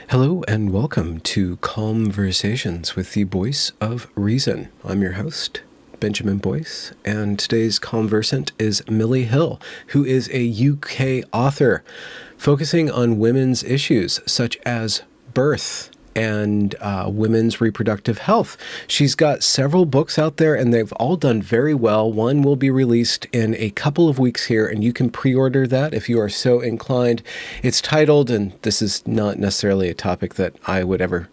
Hello and welcome to Conversations with the Voice of Reason. I'm your host, Benjamin Boyce, and today's conversant is Milli Hill, who is a UK author focusing on women's issues such as birth and women's reproductive health. She's got several books out there and they've all done very well. One will be released in a couple of weeks here and you can pre-order that if you are so inclined. It's titled, and this is not necessarily a topic that I would ever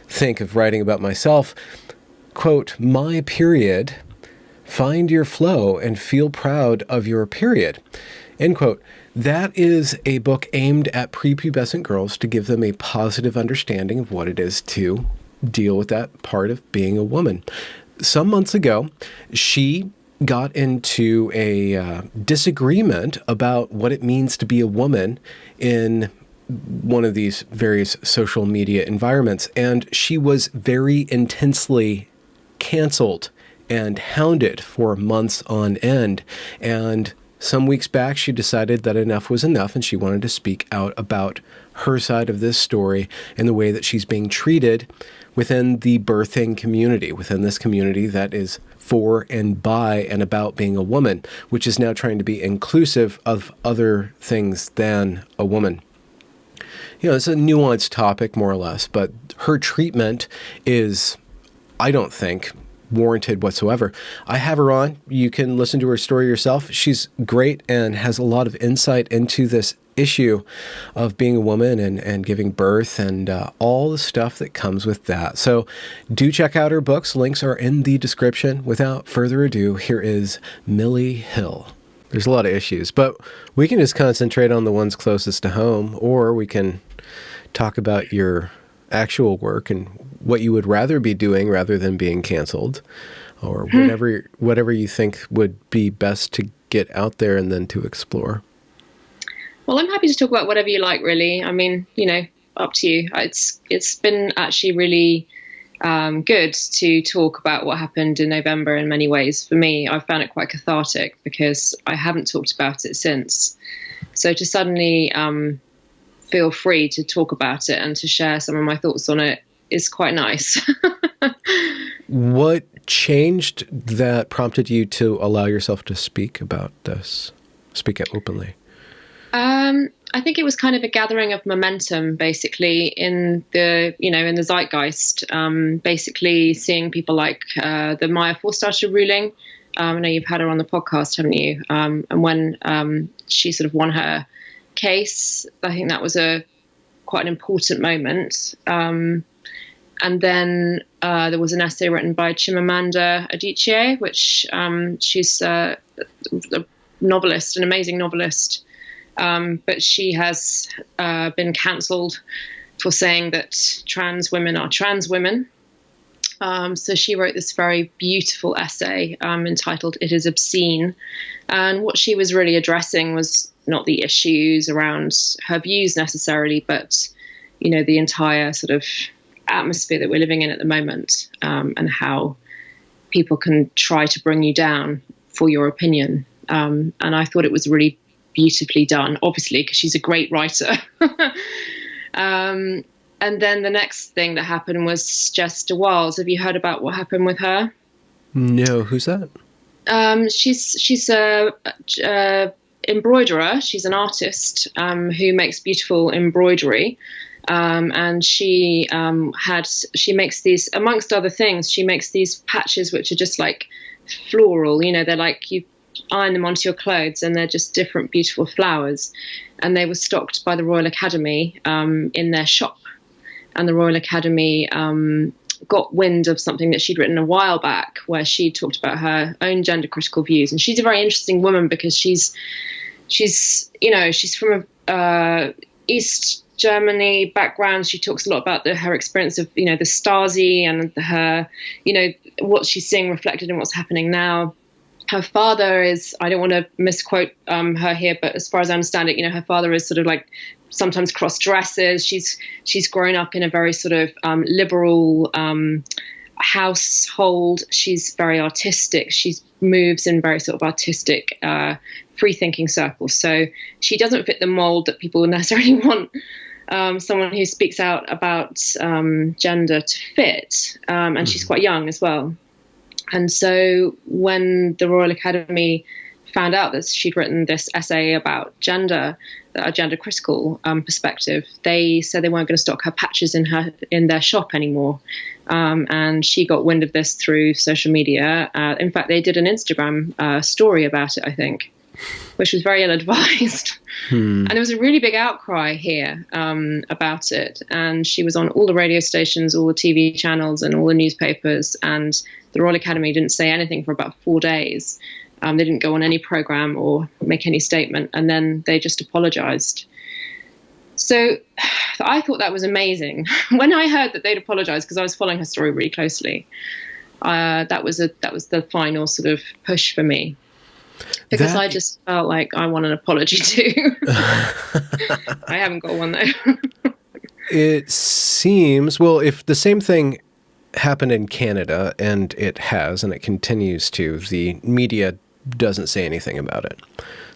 think of writing about myself, quote, "My Period, Find Your Flow and Feel Proud of Your Period," end quote. That is a book aimed at prepubescent girls to give them a positive understanding of what it is to deal with that part of being a woman. Some months ago, she got into a disagreement about what it means to be a woman in one of these various social media environments, and she was very intensely canceled and hounded for months on end. And some weeks back, she decided that enough was enough and she wanted to speak out about her side of this story and the way that she's being treated within the birthing community, within this community that is for and by and about being a woman, which is now trying to be inclusive of other things than a woman. You know, it's a nuanced topic, more or less, but her treatment is, I don't think, warranted whatsoever. I have her on. You can listen to her story yourself. She's great and has a lot of insight into this issue of being a woman and giving birth and all the stuff that comes with that. So do check out her books. Links are in the description. Without further ado, here is Milli Hill. There's a lot of issues, but we can just concentrate on the ones closest to home, or we can talk about your actual work and what you would rather be doing rather than being canceled, or whatever you think would be best to get out there and then to explore. Well, I'm happy to talk about whatever you like, really. I mean, up to you. It's been actually really good to talk about what happened in November in many ways. For me, I found it quite cathartic because I haven't talked about it since. So to suddenly feel free to talk about it and to share some of my thoughts on it is quite nice. What changed that prompted you to allow yourself to speak about this, speak it openly? I think it was kind of a gathering of momentum, basically, in the zeitgeist. Basically, seeing people like the Maya Forstater ruling. I know you've had her on the podcast, haven't you? And when she sort of won her case, I think that was quite an important moment. And then there was an essay written by Chimamanda Adichie, which she's a novelist, an amazing novelist. But she has been cancelled for saying that trans women are trans women. So she wrote this very beautiful essay entitled "It is Obscene." And what she was really addressing was not the issues around her views necessarily, but, the entire sort of atmosphere that we're living in at the moment, and how people can try to bring you down for your opinion. And I thought it was really beautifully done, obviously, because she's a great writer. And then the next thing that happened was Jesterwalls. Have you heard about what happened with her? No, who's that? She's a embroiderer. She's an artist who makes beautiful embroidery. And she makes these, amongst other things, she makes these patches which are just like floral. They're like you iron them onto your clothes and they're just different beautiful flowers. And they were stocked by the Royal Academy in their shop. And the Royal Academy got wind of something that she'd written a while back where she talked about her own gender critical views. And she's a very interesting woman because she's from a East Germany background. She talks a lot about her experience of, the Stasi and her, what she's seeing reflected in what's happening now. Her father is, I don't want to misquote her here, but as far as I understand it, her father is sort of like sometimes cross dresses. She's grown up in a very sort of liberal household. She's very artistic. She moves in very sort of artistic, free thinking circles. So she doesn't fit the mold that people necessarily want someone who speaks out about gender to fit, and she's quite young as well. And so when the Royal Academy found out that she'd written this essay about gender, a gender critical perspective, they said they weren't going to stock her patches in their shop anymore. And she got wind of this through social media. In fact, they did an Instagram story about it, I think, which was very ill-advised. And there was a really big outcry here about it. And she was on all the radio stations, all the TV channels, and all the newspapers. And the Royal Academy didn't say anything for about 4 days. They didn't go on any program or make any statement. And then they just apologized. So I thought that was amazing. When I heard that they'd apologized, because I was following her story really closely, that was the final sort of push for me. Because I just felt like I want an apology too. I haven't got one though. It seems, well, if the same thing happened in Canada, and it has, and it continues to, the media doesn't say anything about it.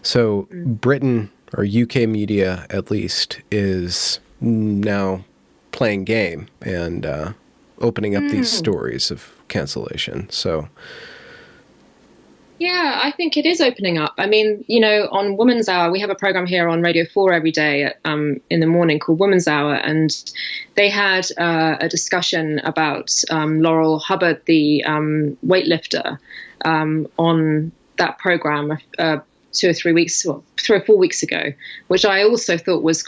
So Britain, or UK media at least, is now playing game and opening up these stories of cancellation. So yeah, I think it is opening up. I mean, you know, on Woman's Hour, we have a program here on Radio 4 every day in the morning called Woman's Hour. And they had a discussion about Laurel Hubbard, the weightlifter, on that program 2 or 3 weeks, well, 3 or 4 weeks ago, which I also thought was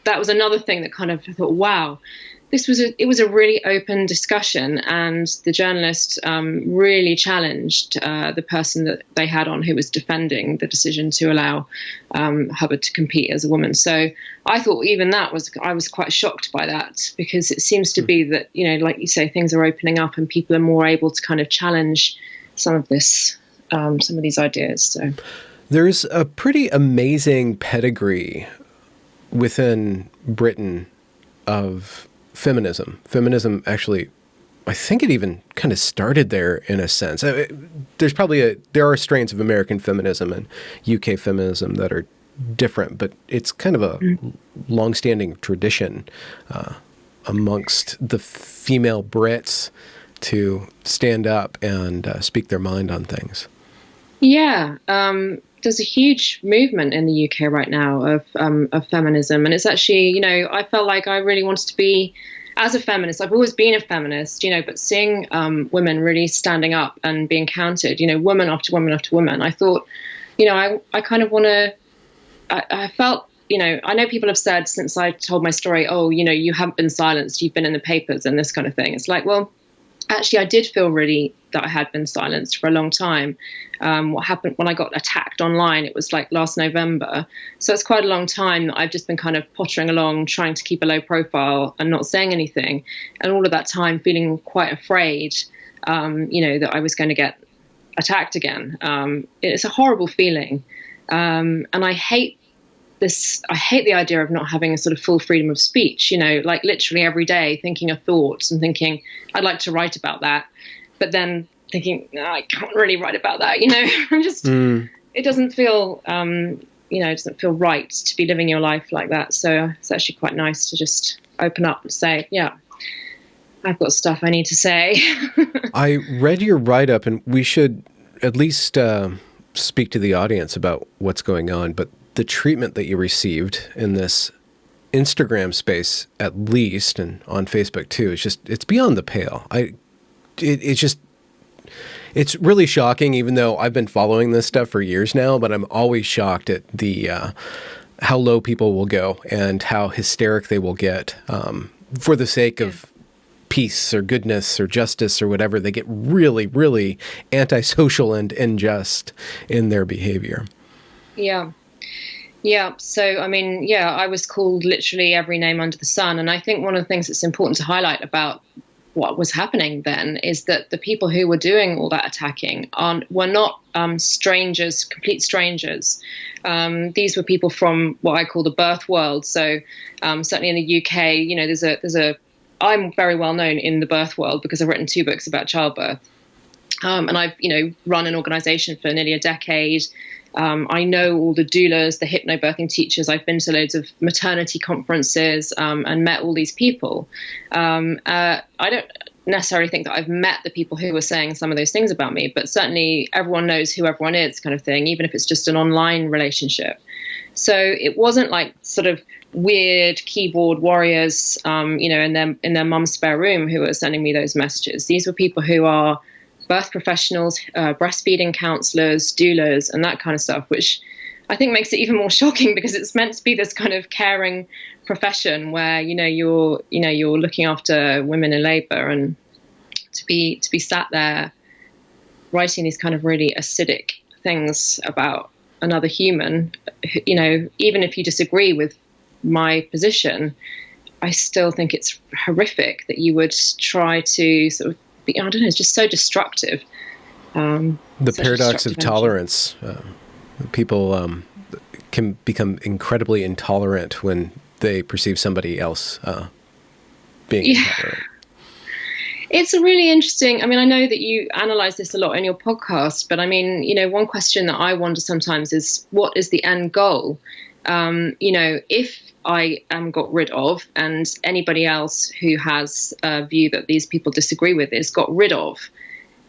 that was another thing that kind of thought, wow, it was a really open discussion, and the journalist really challenged the person that they had on who was defending the decision to allow Hubbard to compete as a woman. So I thought even I was quite shocked by that, because it seems to be that, you know, like you say, things are opening up and people are more able to kind of challenge some of these ideas. So there's a pretty amazing pedigree within Britain of feminism. Feminism actually, I think it even kind of started there in a sense. There are strains of American feminism and UK feminism that are different, but it's kind of a long-standing tradition amongst the female Brits to stand up and speak their mind on things. Yeah. There's a huge movement in the UK right now of feminism. And it's actually, you know, I felt like I really wanted to be, as a feminist, I've always been a feminist, you know, but seeing women really standing up and being counted, you know, woman after woman after woman, I thought, you know, I kind of want to, I felt, you know, I know people have said since I told my story, oh, you know, you haven't been silenced, you've been in the papers and this kind of thing. It's like, well, actually, I did feel really that I had been silenced for a long time. What happened when I got attacked online, it was like last November. So it's quite a long time that I've just been kind of pottering along, trying to keep a low profile and not saying anything. And all of that time feeling quite afraid, you know, that I was going to get attacked again. It's a horrible feeling. And I hate the idea of not having a sort of full freedom of speech, you know, like literally every day thinking of thoughts and thinking, I'd like to write about that. But then thinking, no, I can't really write about that, you know. I'm just, it doesn't feel, you know, it doesn't feel right to be living your life like that. So it's actually quite nice to just open up and say, yeah, I've got stuff I need to say. I read your write-up, and we should at least speak to the audience about what's going on. But the treatment that you received in this Instagram space, at least, and on Facebook too, it's beyond the pale. It's really shocking, even though I've been following this stuff for years now, but I'm always shocked at the how low people will go and how hysteric they will get for the sake of peace or goodness or justice or whatever. They get really, really antisocial and unjust in their behavior. Yeah. Yeah. So, I mean, yeah, I was called literally every name under the sun. And I think one of the things that's important to highlight about what was happening then is that the people who were doing all that attacking were not strangers, complete strangers. These were people from what I call the birth world. So certainly in the UK, you know, I'm very well known in the birth world because I've written 2 books about childbirth. And I've, you know, run an organization for nearly a decade. I know all the doulas, the hypnobirthing teachers. I've been to loads of maternity conferences and met all these people. I don't necessarily think that I've met the people who were saying some of those things about me, but certainly everyone knows who everyone is, kind of thing, even if it's just an online relationship. So it wasn't like sort of weird keyboard warriors, in their mum's spare room who were sending me those messages. These were people who are birth professionals, breastfeeding counselors, doulas, and that kind of stuff, which I think makes it even more shocking because it's meant to be this kind of caring profession where, you're looking after women in labor, and to be sat there writing these kind of really acidic things about another human, even if you disagree with my position, I still think it's horrific that you would try to sort of be, I don't know, it's just so destructive. The paradox of tolerance. People can become incredibly intolerant when they perceive somebody else being intolerant. It's a really interesting, I know that you analyze this a lot in your podcast, but one question that I wonder sometimes is, what is the end goal? If I am got rid of and anybody else who has a view that these people disagree with is got rid of,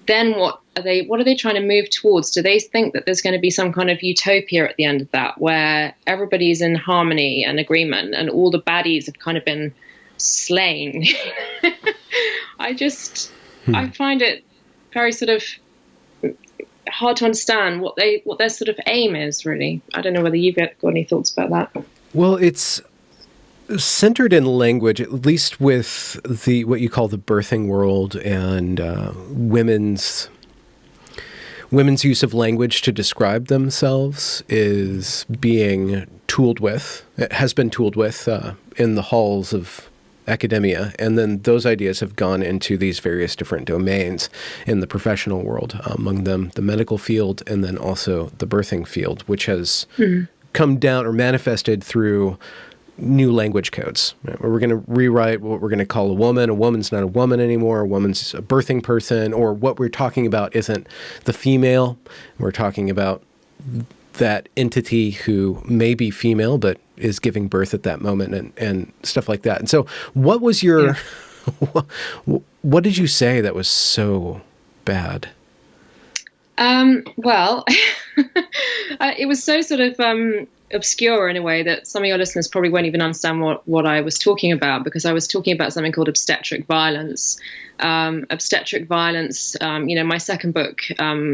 then what are they trying to move towards? Do they think that there's going to be some kind of utopia at the end of that, where everybody's in harmony and agreement and all the baddies have kind of been slain? I find it very sort of hard to understand what their sort of aim is, really. I don't know whether you've got any thoughts about that. Well, it's centered in language, at least with what you call the birthing world, and women's use of language to describe themselves is being tooled with. It has been tooled with in the halls of academia, and then those ideas have gone into these various different domains in the professional world, among them the medical field, and then also the birthing field, which has come down or manifested through new language codes. We're going to rewrite what we're going to call a woman. A woman's not a woman anymore. A woman's a birthing person, or what we're talking about isn't the female. We're talking about that entity who may be female but is giving birth at that moment, and stuff like that. And so what was your what did you say that was so bad? Well, it was so sort of obscure in a way that some of your listeners probably won't even understand what I was talking about, because I was talking about something called obstetric violence. Obstetric violence, my second book,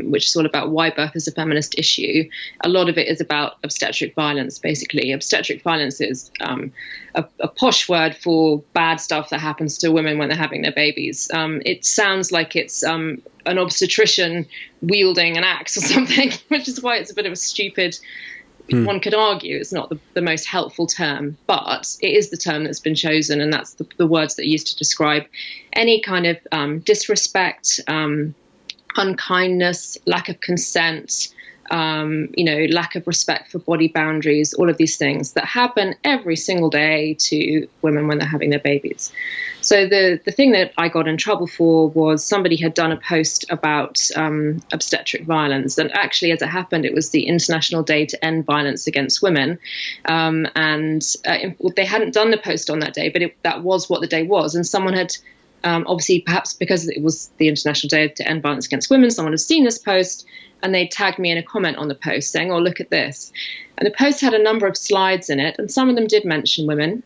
which is all about why birth is a feminist issue, a lot of it is about obstetric violence, basically. Obstetric violence is a posh word for bad stuff that happens to women when they're having their babies. It sounds like it's an obstetrician wielding an axe or something, which is why it's a bit of a stupid, one could argue it's not the most helpful term, but it is the term that's been chosen, and that's the words that are used to describe any kind of disrespect, unkindness, lack of consent, lack of respect for body boundaries, all of these things that happen every single day to women when they're having their babies. So the thing that I got in trouble for was somebody had done a post about obstetric violence. And actually, as it happened, it was the International Day to End Violence Against Women. They hadn't done the post on that day, but that was what the day was. And someone had, obviously, perhaps because it was the International Day to End Violence Against Women, someone had seen this post, and they tagged me in a comment on the post saying, "Oh, look at this." And the post had a number of slides in it, and some of them did mention women.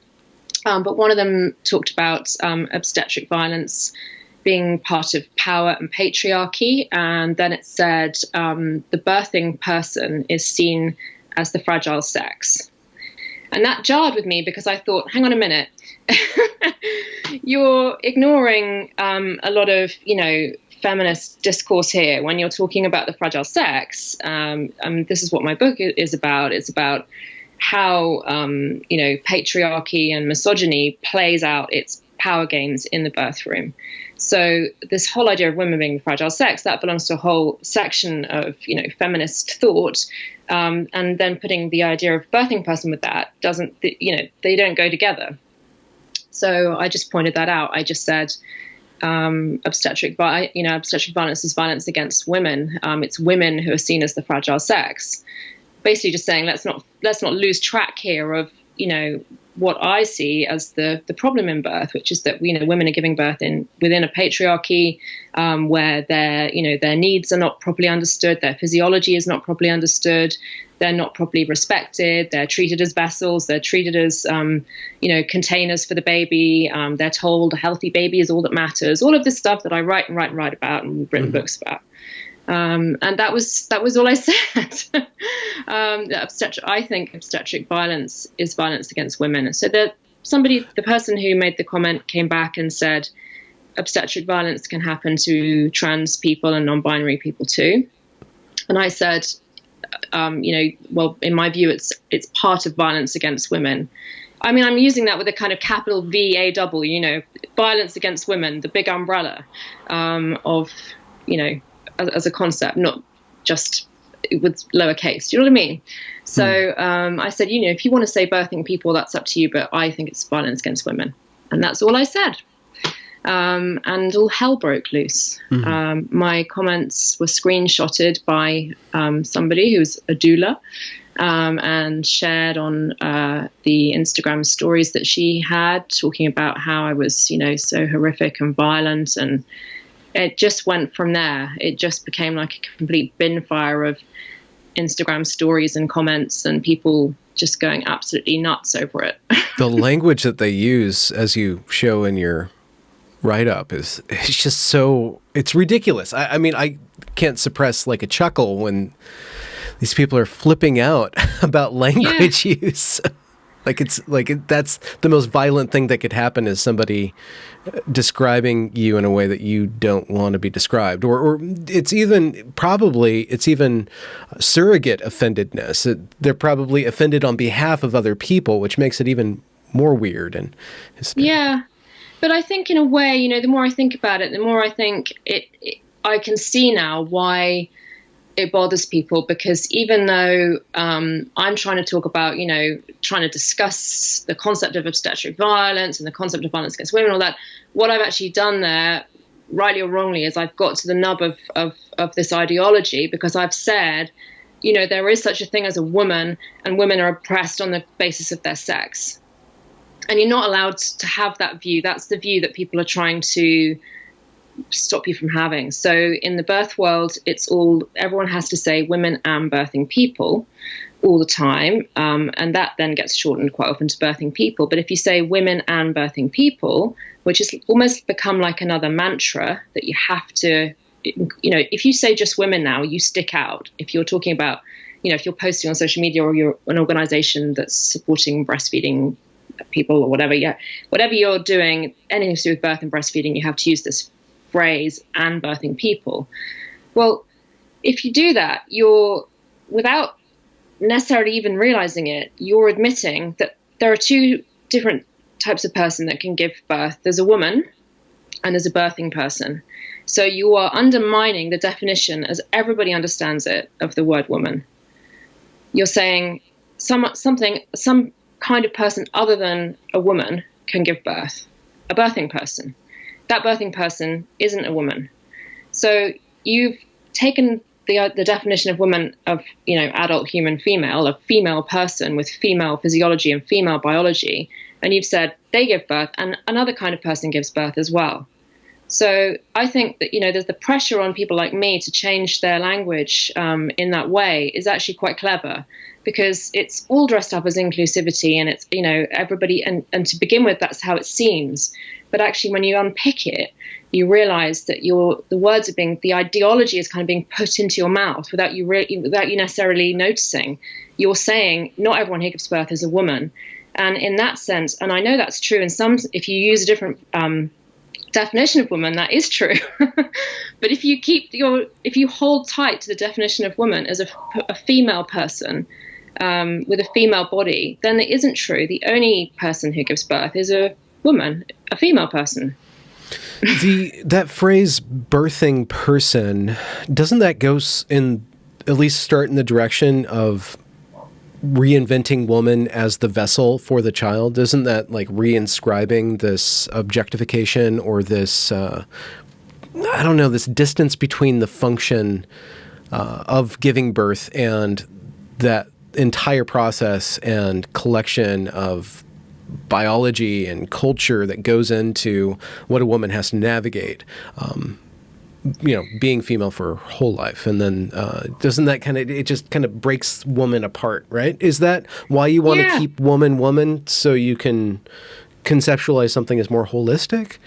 But one of them talked about obstetric violence being part of power and patriarchy. And then it said the birthing person is seen as the fragile sex. And that jarred with me, because I thought, hang on a minute, you're ignoring a lot of, feminist discourse here when you're talking about the fragile sex. This is what my book is about. It's about how, patriarchy and misogyny plays out its power games in the birth room. So this whole idea of women being the fragile sex, that belongs to a whole section of, feminist thought. And then putting the idea of birthing person with that they don't go together. So I just pointed that out. I just said, obstetric violence is violence against women. It's women who are seen as the fragile sex. Basically, just saying let's not lose track here of what I see as the problem in birth, which is that women are giving birth within a patriarchy where their needs are not properly understood, their physiology is not properly understood, they're not properly respected, they're treated as vessels, they're treated as containers for the baby. They're told a healthy baby is all that matters. All of this stuff that I write about and written books about. And that was all I said. I think obstetric violence is violence against women. So the person who made the comment came back and said, obstetric violence can happen to trans people and non-binary people too. And I said, well, in my view, it's part of violence against women. I mean, I'm using that with a kind of capital VAW, violence against women, the big umbrella of, as a concept, not just with lowercase. Do you know what I mean? So I said, if you want to say birthing people, that's up to you, but I think it's violence against women. And that's all I said. And all hell broke loose. My comments were screenshotted by somebody who's a doula and shared on the Instagram stories that she had, talking about how I was, so horrific and violent. And it just went from there. It just became like a complete bin fire of Instagram stories and comments and people just going absolutely nuts over it. The language that they use, as you show in your write-up, it's just so, it's ridiculous. I mean, I can't suppress like a chuckle when these people are flipping out about language use. That's the most violent thing that could happen, is somebody describing you in a way that you don't want to be described, or it's even surrogate offendedness. They're probably offended on behalf of other people, which makes it even more weird and hysterical. Yeah. But I think in a way, the more I think about it, the more I think I can see now why it bothers people, because even though I'm trying to talk about, trying to discuss the concept of obstetric violence and the concept of violence against women, all that, what I've actually done there, rightly or wrongly, is I've got to the nub of this ideology, because I've said, there is such a thing as a woman, and women are oppressed on the basis of their sex. And you're not allowed to have that view. That's the view that people are trying to stop you from having. So in the birth world, everyone has to say women and birthing people all the time. And that then gets shortened quite often to birthing people. But if you say women and birthing people, which has almost become like another mantra that you have to, if you say just women now, you stick out. If you're talking about, if you're posting on social media, or you're an organization that's supporting breastfeeding people or whatever, whatever you're doing, anything to do with birth and breastfeeding, you have to use this phrase, and birthing people. Well, if you do that, you're, without necessarily even realizing it, you're admitting that there are two different types of person that can give birth. There's a woman and there's a birthing person. So you are undermining the definition, as everybody understands it, of the word woman. You're saying some kind of person other than a woman can give birth, a birthing person. That birthing person isn't a woman. So you've taken the definition of woman, of adult human female, a female person with female physiology and female biology, and you've said they give birth, and another kind of person gives birth as well. So I think that there's the pressure on people like me to change their language in that way is actually quite clever, because it's all dressed up as inclusivity, and it's everybody, and to begin with that's how it seems. But actually, when you unpick it, you realize that the ideology is kind of being put into your mouth without you necessarily noticing. You're saying not everyone who gives birth is a woman, and in that sense, and I know that's true. If you use a different definition of woman, that is true. But if you hold tight to the definition of woman as a female person with a female body, then it isn't true. The only person who gives birth is a woman, a female person. That phrase birthing person, doesn't that go at least start in the direction of reinventing woman as the vessel for the child? Isn't that like reinscribing this objectification or this, I don't know, this distance between the function of giving birth and that entire process and collection of biology and culture that goes into what a woman has to navigate, being female for her whole life. And then doesn't that it just kind of breaks woman apart, right? Is that why you want to keep woman, so you can conceptualize something as more holistic?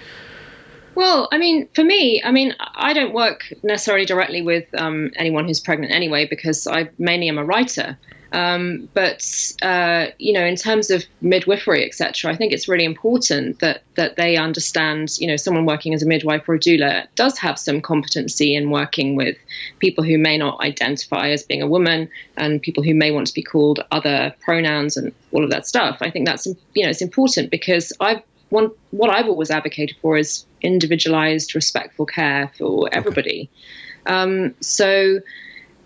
Well, I mean, for me, I don't work necessarily directly with anyone who's pregnant anyway, because I mainly am a writer. But in terms of midwifery, etc., I think it's really important that they understand, someone working as a midwife or a doula does have some competency in working with people who may not identify as being a woman and people who may want to be called other pronouns and all of that stuff. I think that's, it's important, because what I've always advocated for is individualized, respectful care for everybody.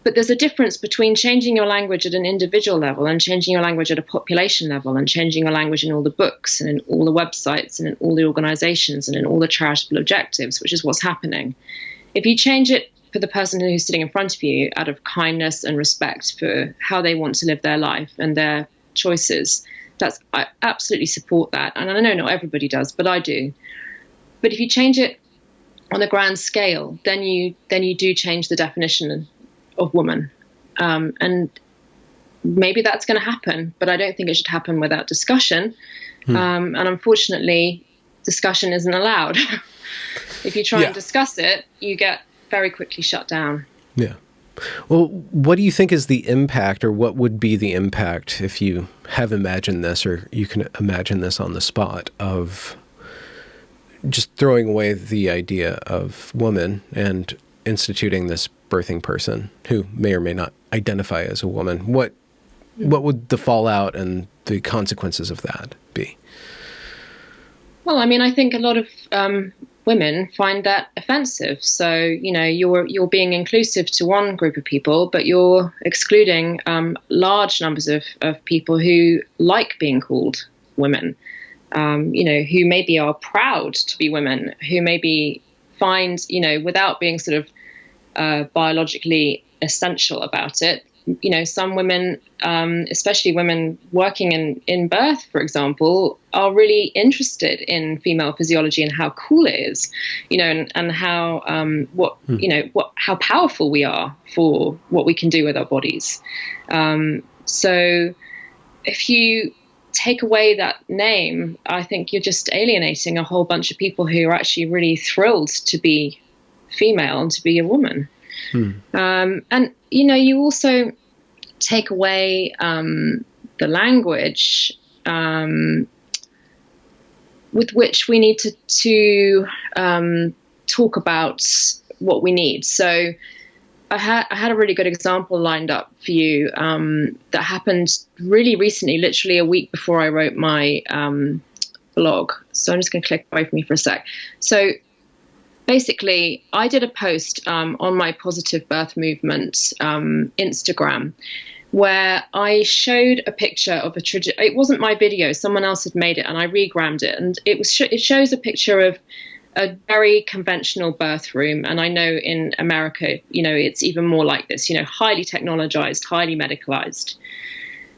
But there's a difference between changing your language at an individual level and changing your language at a population level and changing your language in all the books and in all the websites and in all the organizations and in all the charitable objectives, which is what's happening. If you change it for the person who's sitting in front of you out of kindness and respect for how they want to live their life and their choices, I absolutely support that. And I know not everybody does, but I do. But if you change it on a grand scale, then you do change the definition of woman. And maybe that's going to happen, but I don't think it should happen without discussion. And unfortunately, discussion isn't allowed. If you try and discuss it, you get very quickly shut down. Yeah. Well, what do you think is the impact, or what would be the impact, if you have imagined this, or you can imagine this on the spot, of just throwing away the idea of woman and instituting this birthing person who may or may not identify as a woman? What would the fallout and the consequences of that be? Well, I think a lot of women find that offensive. So, you're being inclusive to one group of people, but you're excluding large numbers of people who like being called women, who maybe are proud to be women, who maybe find, without being sort of biologically essential about it. Some women, especially women working in birth, for example, are really interested in female physiology and how cool it is, and how how powerful we are for what we can do with our bodies. So if you take away that name, I think you're just alienating a whole bunch of people who are actually really thrilled to be female and to be a woman. And you also take away the language with which we need to talk about what we need. So I had a really good example lined up for you that happened really recently, literally a week before I wrote my blog. So I'm just going to click away from me for a sec. So basically, I did a post on my Positive Birth Movement Instagram, where I showed a picture of it wasn't my video, someone else had made it, and I regrammed it, and it shows a picture of a very conventional birth room. And I know in America, it's even more like this, highly technologized, highly medicalized.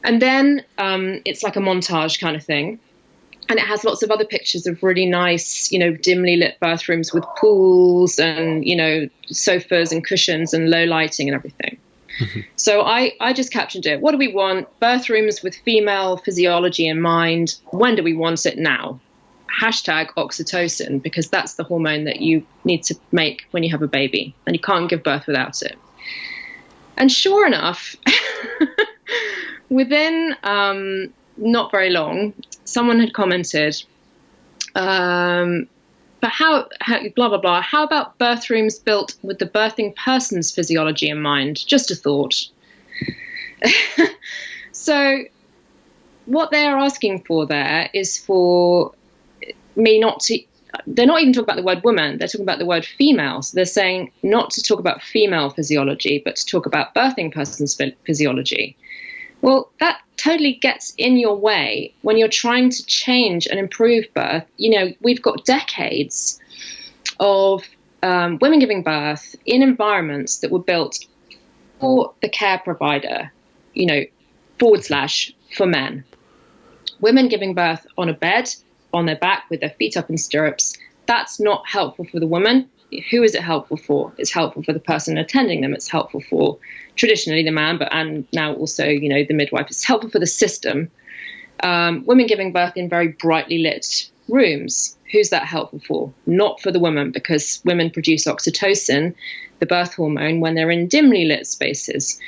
And then it's like a montage kind of thing. And it has lots of other pictures of really nice, dimly lit bathrooms with pools and, sofas and cushions and low lighting and everything. Mm-hmm. So I just captioned it. What do we want? Bathrooms with female physiology in mind. When do we want it? Now. #oxytocin, because that's the hormone that you need to make when you have a baby, and you can't give birth without it. And sure enough, within not very long, someone had commented, but how blah, blah, blah, how about bathrooms built with the birthing person's physiology in mind? Just a thought. So what they're asking for there is for me not to, they're not even talking about the word woman, they're talking about the word female. So they're saying not to talk about female physiology, but to talk about birthing person's physiology. Well, that totally gets in your way when you're trying to change and improve birth. We've got decades of women giving birth in environments that were built for the care provider, forward slash for men. Women giving birth on a bed, on their back with their feet up in stirrups, that's not helpful for the woman. Who is it helpful for? It's helpful for the person attending them. It's helpful for traditionally the man, and now also, the midwife. It's helpful for the system. Women giving birth in very brightly lit rooms. Who's that helpful for? Not for the woman, because women produce oxytocin, the birth hormone, when they're in dimly lit spaces.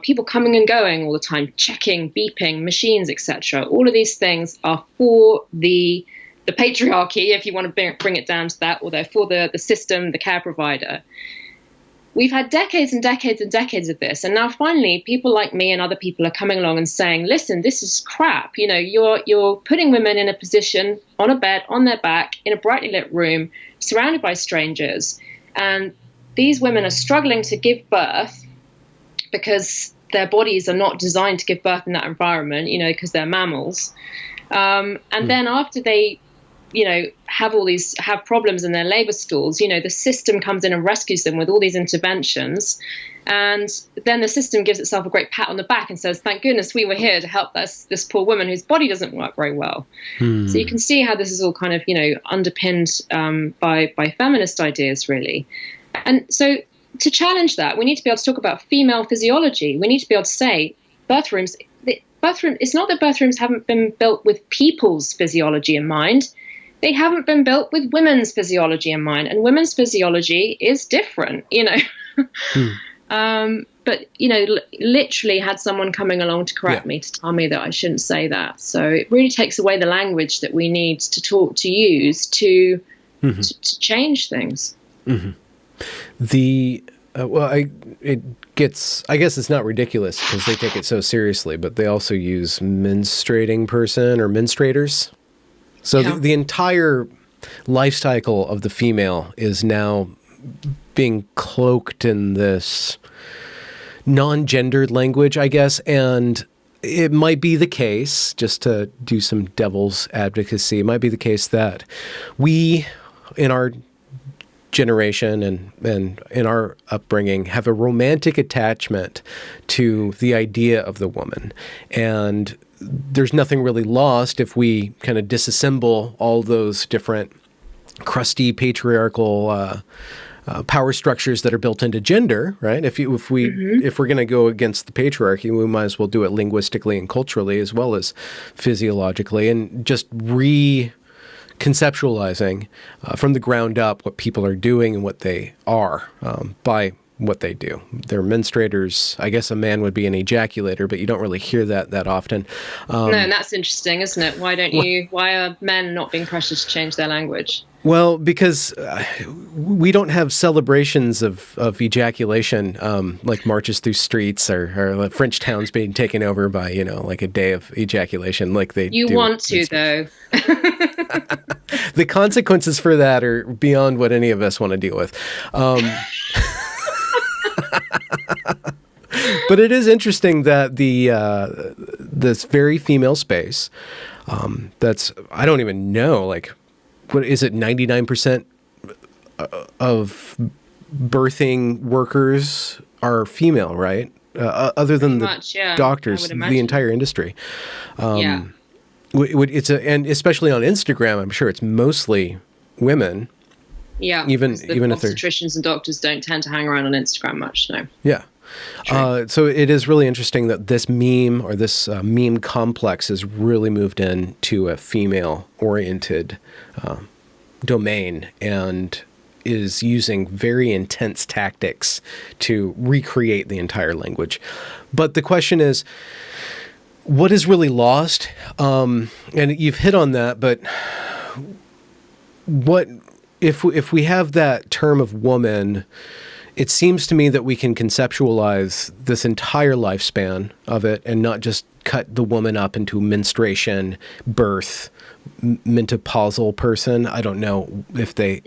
People coming and going all the time, checking, beeping, machines, etc. All of these things are for the patriarchy, if you want to bring it down to that, or they're for the system, the care provider. We've had decades and decades and decades of this, and now finally people like me and other people are coming along and saying, listen, this is crap. You're putting women in a position on a bed, on their back, in a brightly lit room, surrounded by strangers, and these women are struggling to give birth because their bodies are not designed to give birth in that environment, because they're mammals. And then after they have problems in their labor stalls, the system comes in and rescues them with all these interventions. And then the system gives itself a great pat on the back and says, thank goodness we were here to help this poor woman whose body doesn't work very well. So you can see how this is all kind of, underpinned by feminist ideas, really. And so to challenge that, we need to be able to talk about female physiology. We need to be able to say birth rooms, it's not that birth rooms haven't been built with people's physiology in mind. They haven't been built with women's physiology in mind, and women's physiology is different, But, literally had someone coming along to correct me, to tell me that I shouldn't say that. So it really takes away the language that we need to use to change things. Mm-hmm. I guess it's not ridiculous because they take it so seriously, but they also use menstruating person or menstruators. So the entire life cycle of the female is now being cloaked in this non-gendered language, I guess. And it might be the case, just to do some devil's advocacy, it might be the case that we, in our generation and in our upbringing, have a romantic attachment to the idea of the woman. And there's nothing really lost if we kind of disassemble all those different crusty patriarchal power structures that are built into gender, right? If we're going to go against the patriarchy, we might as well do it linguistically and culturally as well as physiologically, and just conceptualizing from the ground up what people are doing and what they are by what they do. They're menstruators. I guess a man would be an ejaculator, but you don't really hear that often. No, and that's interesting, isn't it? Why are men not being pressured to change their language? Well, because we don't have celebrations of ejaculation, like marches through streets or French towns being taken over by, like a day of ejaculation like they do. You want to, though. The consequences for that are beyond what any of us want to deal with. But it is interesting that this very female space, that's, I don't even know, like, what is it, 99% of birthing workers are female, right? Other than doctors, the entire industry. And especially on Instagram, I'm sure it's mostly women. Yeah, even if they're obstetricians and doctors don't tend to hang around on Instagram much. No. Yeah. So it is really interesting that this meme or this meme complex has really moved into a female-oriented domain and is using very intense tactics to recreate the entire language. But the question is, what is really lost? And you've hit on that, but what if we have that term of woman? It seems to me that we can conceptualize this entire lifespan of it and not just cut the woman up into menstruation, birth, menopausal person. I don't know if they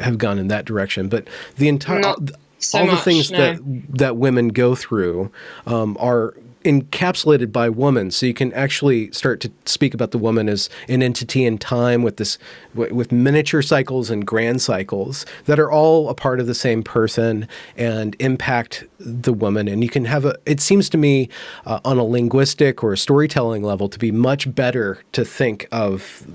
have gone in that direction, but the entire the things that women go through are encapsulated by woman, so you can actually start to speak about the woman as an entity in time with miniature cycles and grand cycles that are all a part of the same person and impact the woman. And you can have it seems to me on a linguistic or a storytelling level to be much better to think of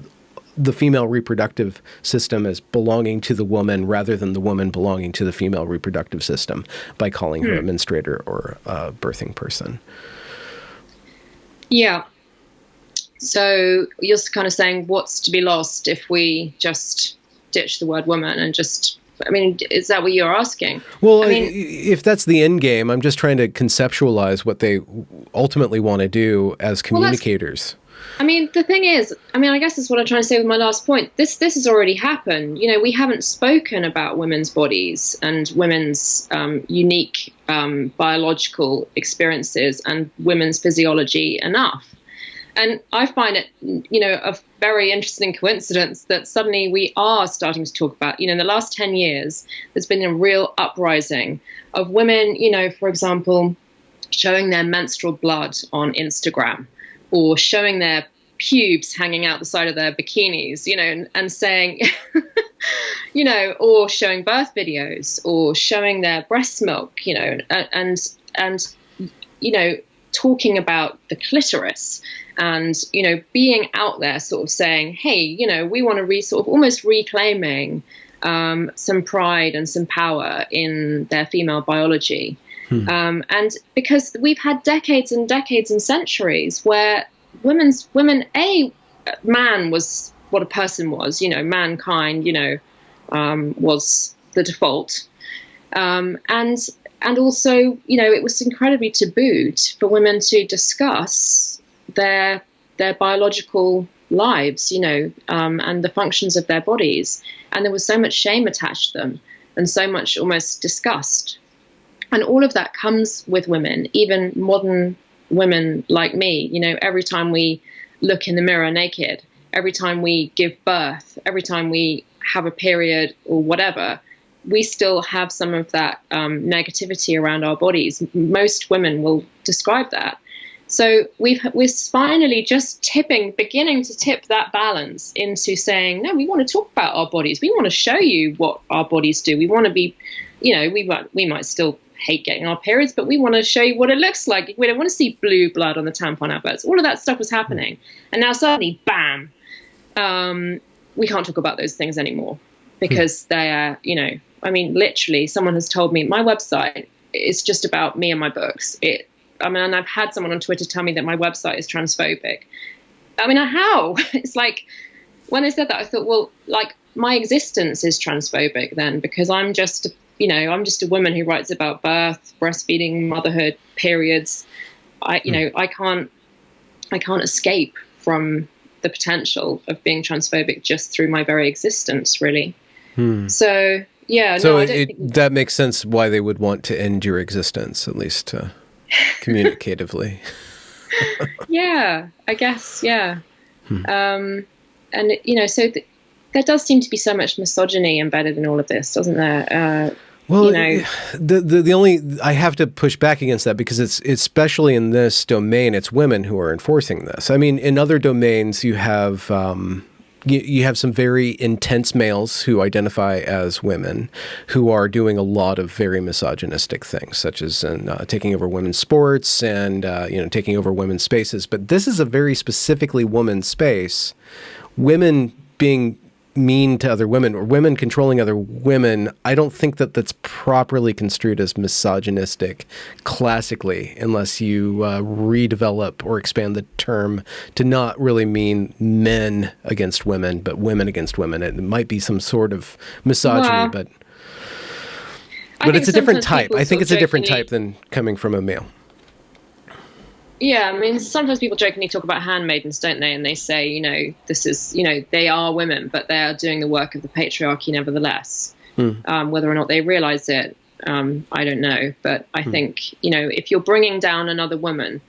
the female reproductive system as belonging to the woman rather than the woman belonging to the female reproductive system by calling her a menstruator or a birthing person. Yeah. So you're kind of saying what's to be lost if we just ditch the word woman and just, I mean, is that what you're asking? Well, I mean, if that's the end game, I'm just trying to conceptualize what they ultimately want to do as communicators. I mean, the thing is, I guess that's what I'm trying to say with my last point. This has already happened. You know, we haven't spoken about women's bodies and women's unique biological experiences and women's physiology enough. And I find it, you know, a very interesting coincidence that suddenly we are starting to talk about, you know, in the last 10 years, there's been a real uprising of women, you know, for example, showing their menstrual blood on Instagram, or showing their pubes hanging out the side of their bikinis, you know, and saying, you know, or showing birth videos, or showing their breast milk, you know, and you know, talking about the clitoris, and, you know, being out there sort of saying, hey, you know, we want to sort of almost reclaiming some pride and some power in their female biology. And because we've had decades and decades and centuries where man was what a person was, you know, mankind, you know, was the default. And also, you know, it was incredibly taboo for women to discuss their biological lives, you know, and the functions of their bodies. And there was so much shame attached to them and so much almost disgust. And all of that comes with women, even modern women like me. You know, every time we look in the mirror naked, every time we give birth, every time we have a period or whatever, we still have some of that negativity around our bodies. Most women will describe that. So we're finally just beginning to tip that balance into saying, no, we want to talk about our bodies. We want to show you what our bodies do. We want to be, you know, we might still hate getting our periods, but we want to show you what it looks like. We don't want to see blue blood on the tampon adverts. All of that stuff was happening. And now suddenly, bam, we can't talk about those things anymore because they are, you know, I mean, literally someone has told me my website is just about me and my books. And I've had someone on Twitter tell me that my website is transphobic. I mean, how? It's like, when they said that, I thought, well, like, my existence is transphobic then, because I'm just a woman who writes about birth, breastfeeding, motherhood, periods. I can't escape from the potential of being transphobic just through my very existence, really. So, yeah. So no, I don't think that makes sense why they would want to end your existence, at least communicatively. Yeah, I guess, yeah. And, you know, so there does seem to be so much misogyny embedded in all of this, doesn't there? Well, you know, the only, I have to push back against that because it's especially in this domain, it's women who are enforcing this. I mean, in other domains, you have you have some very intense males who identify as women who are doing a lot of very misogynistic things, such as taking over women's sports and taking over women's spaces. But this is a very specifically woman's space. Women being mean to other women or women controlling other women, I don't think that that's properly construed as misogynistic classically, unless you redevelop or expand the term to not really mean men against women, but women against women. It might be some sort of misogyny, but it's a different type. I think it's a different type than coming from a male. Yeah, I mean, sometimes people jokingly talk about handmaidens, don't they? And they say, you know, this is, you know, they are women, but they are doing the work of the patriarchy nevertheless. Whether or not they realize it, I don't know. But I think, you know, if you're bringing down another woman,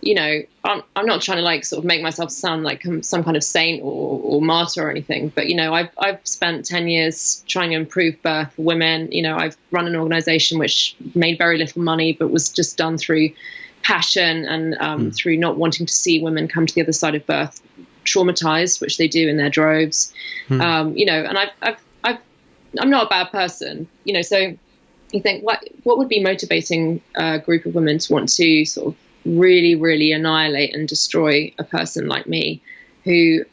you know, I'm not trying to like sort of make myself sound like some kind of saint or martyr or anything. But, you know, I've spent 10 years trying to improve birth for women. You know, I've run an organization which made very little money, but was just done through passion and through not wanting to see women come to the other side of birth traumatized, which they do in their droves. And I'm not a bad person, so you think what would be motivating a group of women to want to sort of really, really annihilate and destroy a person like me who,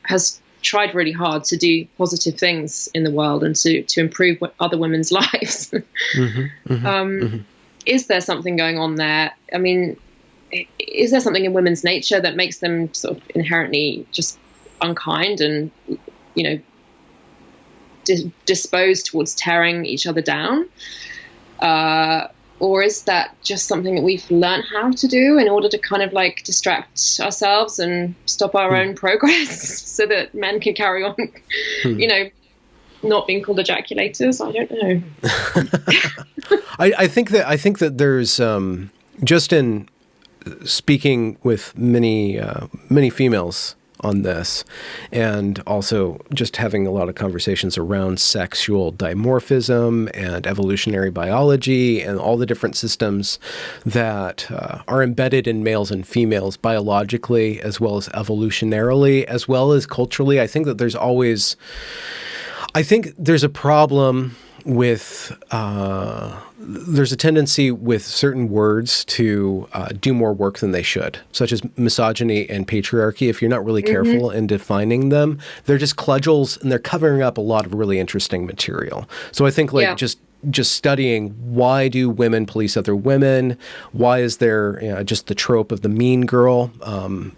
has tried really hard to do positive things in the world and to improve other women's lives. Is there something going on there? I mean, is there something in women's nature that makes them sort of inherently just unkind and, disposed towards tearing each other down? Or is that just something that we've learned how to do in order to kind of like distract ourselves and stop our own progress so that men can carry on, not being called ejaculators? I don't know. I think that there's just in speaking with many females on this, and also just having a lot of conversations around sexual dimorphism and evolutionary biology and all the different systems that are embedded in males and females biologically, as well as evolutionarily, as well as culturally. I think that there's a problem with there's a tendency with certain words to do more work than they should, such as misogyny and patriarchy. If you're not really careful in defining them, they're just cudgels and they're covering up a lot of really interesting material. So I think just studying why do women police other women, why is there just the trope of the mean girl,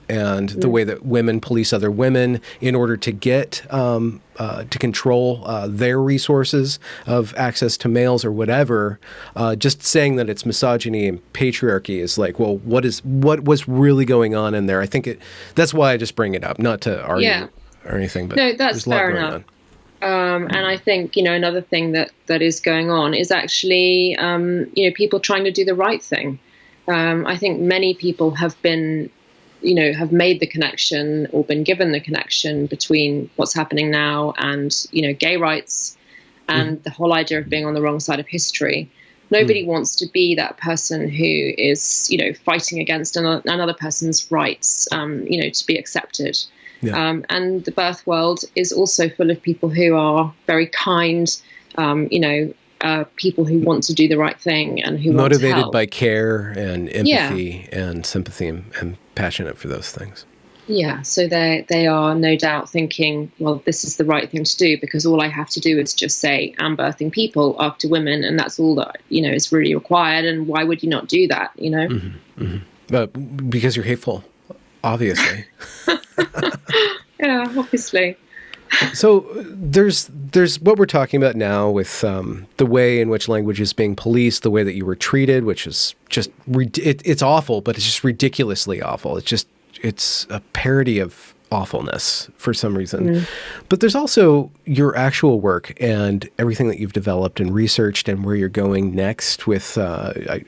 and the way that women police other women in order to get to control their resources of access to males or whatever. Just saying that it's misogyny and patriarchy is like, well, what was really going on in there? I think that's why I just bring it up, not to argue or anything, but no, that's fair enough. And I think, another thing that is going on is actually, people trying to do the right thing. I think many people have been, have made the connection or been given the connection between what's happening now and, gay rights and the whole idea of being on the wrong side of history. Nobody wants to be that person who is, fighting against another person's rights, to be accepted. Yeah. And the birth world is also full of people who are very kind, people who want to do the right thing and who motivated want to help. By care and empathy and sympathy and passionate for those things. Yeah, so they are no doubt thinking, well, this is the right thing to do because all I have to do is just say I'm birthing people after women, and that's all that is really required. And why would you not do that? But because you're hateful, obviously. Yeah, obviously. So there's what we're talking about now with the way in which language is being policed, the way that you were treated, which is just it's awful, but it's just ridiculously awful. It's a parody of awfulness for some reason. But there's also your actual work and everything that you've developed and researched and where you're going next with, I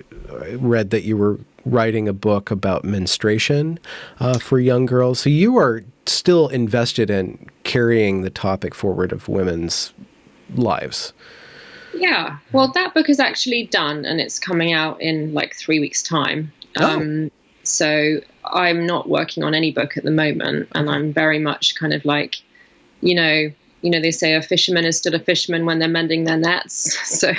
read that you were writing a book about menstruation for young girls. So you are still invested in carrying the topic forward of women's lives. Yeah. Well, that book is actually done and it's coming out in like 3 weeks' time. So I'm not working on any book at the moment, and I'm very much kind of like, they say a fisherman is still a fisherman when they're mending their nets. So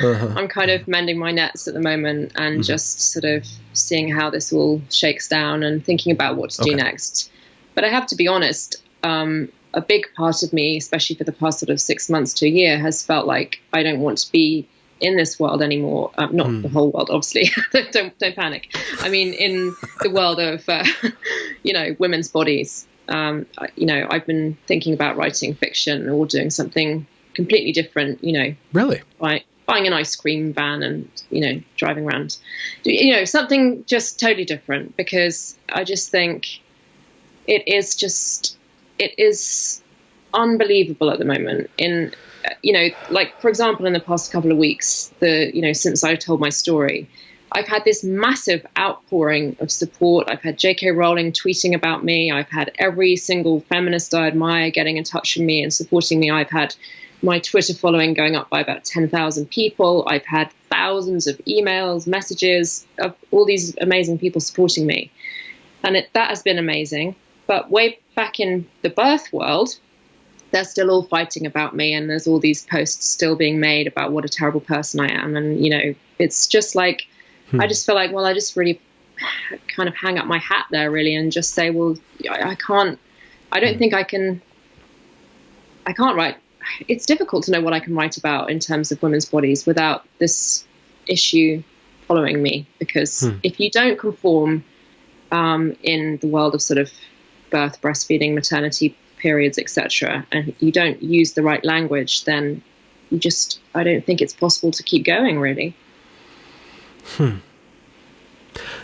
I'm kind of mending my nets at the moment and just sort of seeing how this all shakes down and thinking about what to do next. But I have to be honest, a big part of me, especially for the past sort of 6 months to a year, has felt like I don't want to be in this world anymore. Not the whole world, obviously. don't panic. I mean, in the world of, women's bodies. I've been thinking about writing fiction or doing something completely different, Really? Like buying an ice cream van and, driving around, something just totally different, because I just think it is unbelievable at the moment in, like, for example, in the past couple of weeks, since I told my story, I've had this massive outpouring of support. I've had J.K. Rowling tweeting about me. I've had every single feminist I admire getting in touch with me and supporting me. I've had, my Twitter following going up by about 10,000 people. I've had thousands of emails, messages of all these amazing people supporting me. And that has been amazing. But way back in the birth world, they're still all fighting about me. And there's all these posts still being made about what a terrible person I am. And, you know, it's just like, I just feel like, well, I just really kind of hang up my hat there, really, and just say, well, I can't write. It's difficult to know what I can write about in terms of women's bodies without this issue following me, because if you don't conform in the world of sort of birth, breastfeeding, maternity periods, etc., and you don't use the right language, then I don't think it's possible to keep going, really.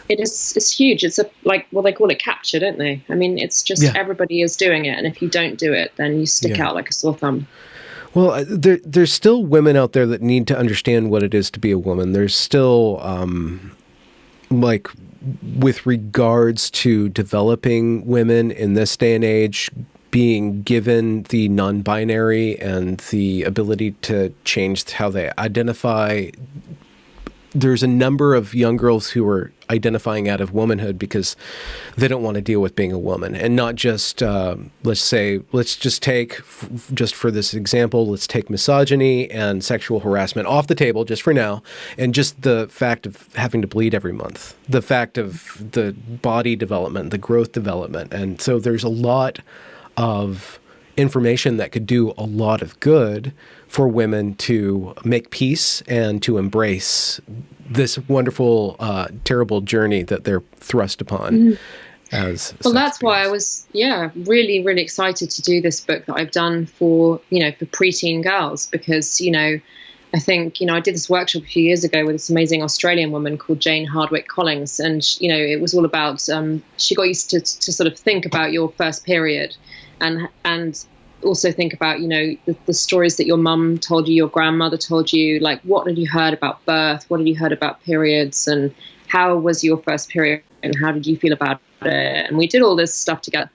It's huge. It's like, well, they call it capture, don't they? I mean, it's just everybody is doing it, and if you don't do it, then you stick out like a sore thumb. Well, there's still women out there that need to understand what it is to be a woman. There's still, like, with regards to developing women in this day and age, being given the non-binary and the ability to change how they identify. There's a number of young girls who are identifying out of womanhood because they don't want to deal with being a woman, and not just, let's just take, just for this example, let's take misogyny and sexual harassment off the table just for now, and just the fact of having to bleed every month, the fact of the body development, the growth development. And so there's a lot of information that could do a lot of good for women to make peace and to embrace this wonderful, terrible journey that they're thrust upon. Well, that's why I was, really, really excited to do this book that I've done for preteen girls, because, I think, I did this workshop a few years ago with this amazing Australian woman called Jane Hardwick Collins. And, it was all about, she got used to sort of think about your first period and also think about, the stories that your mum told you, your grandmother told you, like, what had you heard about birth? What had you heard about periods? And how was your first period? And how did you feel about it? And we did all this stuff together.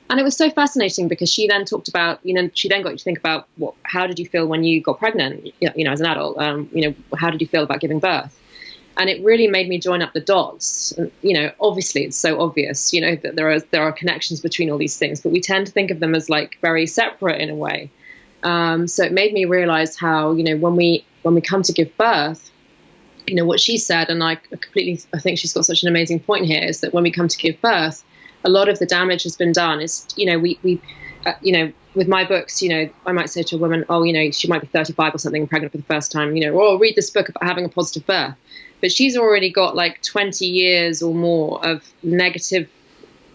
And it was so fascinating because she then talked about, she then got you to think about how did you feel when you got pregnant, as an adult? How did you feel about giving birth? And it really made me join up the dots. And, obviously it's so obvious, that there are connections between all these things, but we tend to think of them as like very separate in a way. So it made me realize how, when we come to give birth, what she said, and I think she's got such an amazing point here, is that when we come to give birth, a lot of the damage has been done. Is, with my books, I might say to a woman, she might be 35 or something, pregnant for the first time, or read this book about having a positive birth. But she's already got like 20 years or more of negative,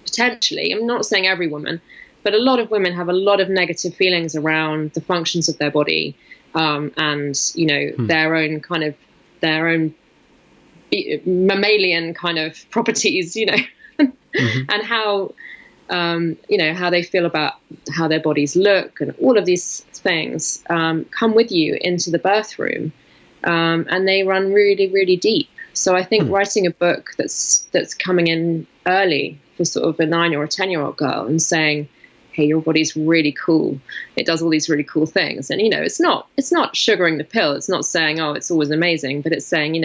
potentially. I'm not saying every woman, but a lot of women have a lot of negative feelings around the functions of their body, and, their own mammalian kind of properties, and how, how they feel about how their bodies look, and all of these things come with you into the birth room. And they run really, really deep. So I think writing a book that's coming in early for sort of a 9 or a 10-year-old girl and saying, hey, your body's really cool. It does all these really cool things. And, it's not sugaring the pill. It's not saying, oh, it's always amazing, but it's saying,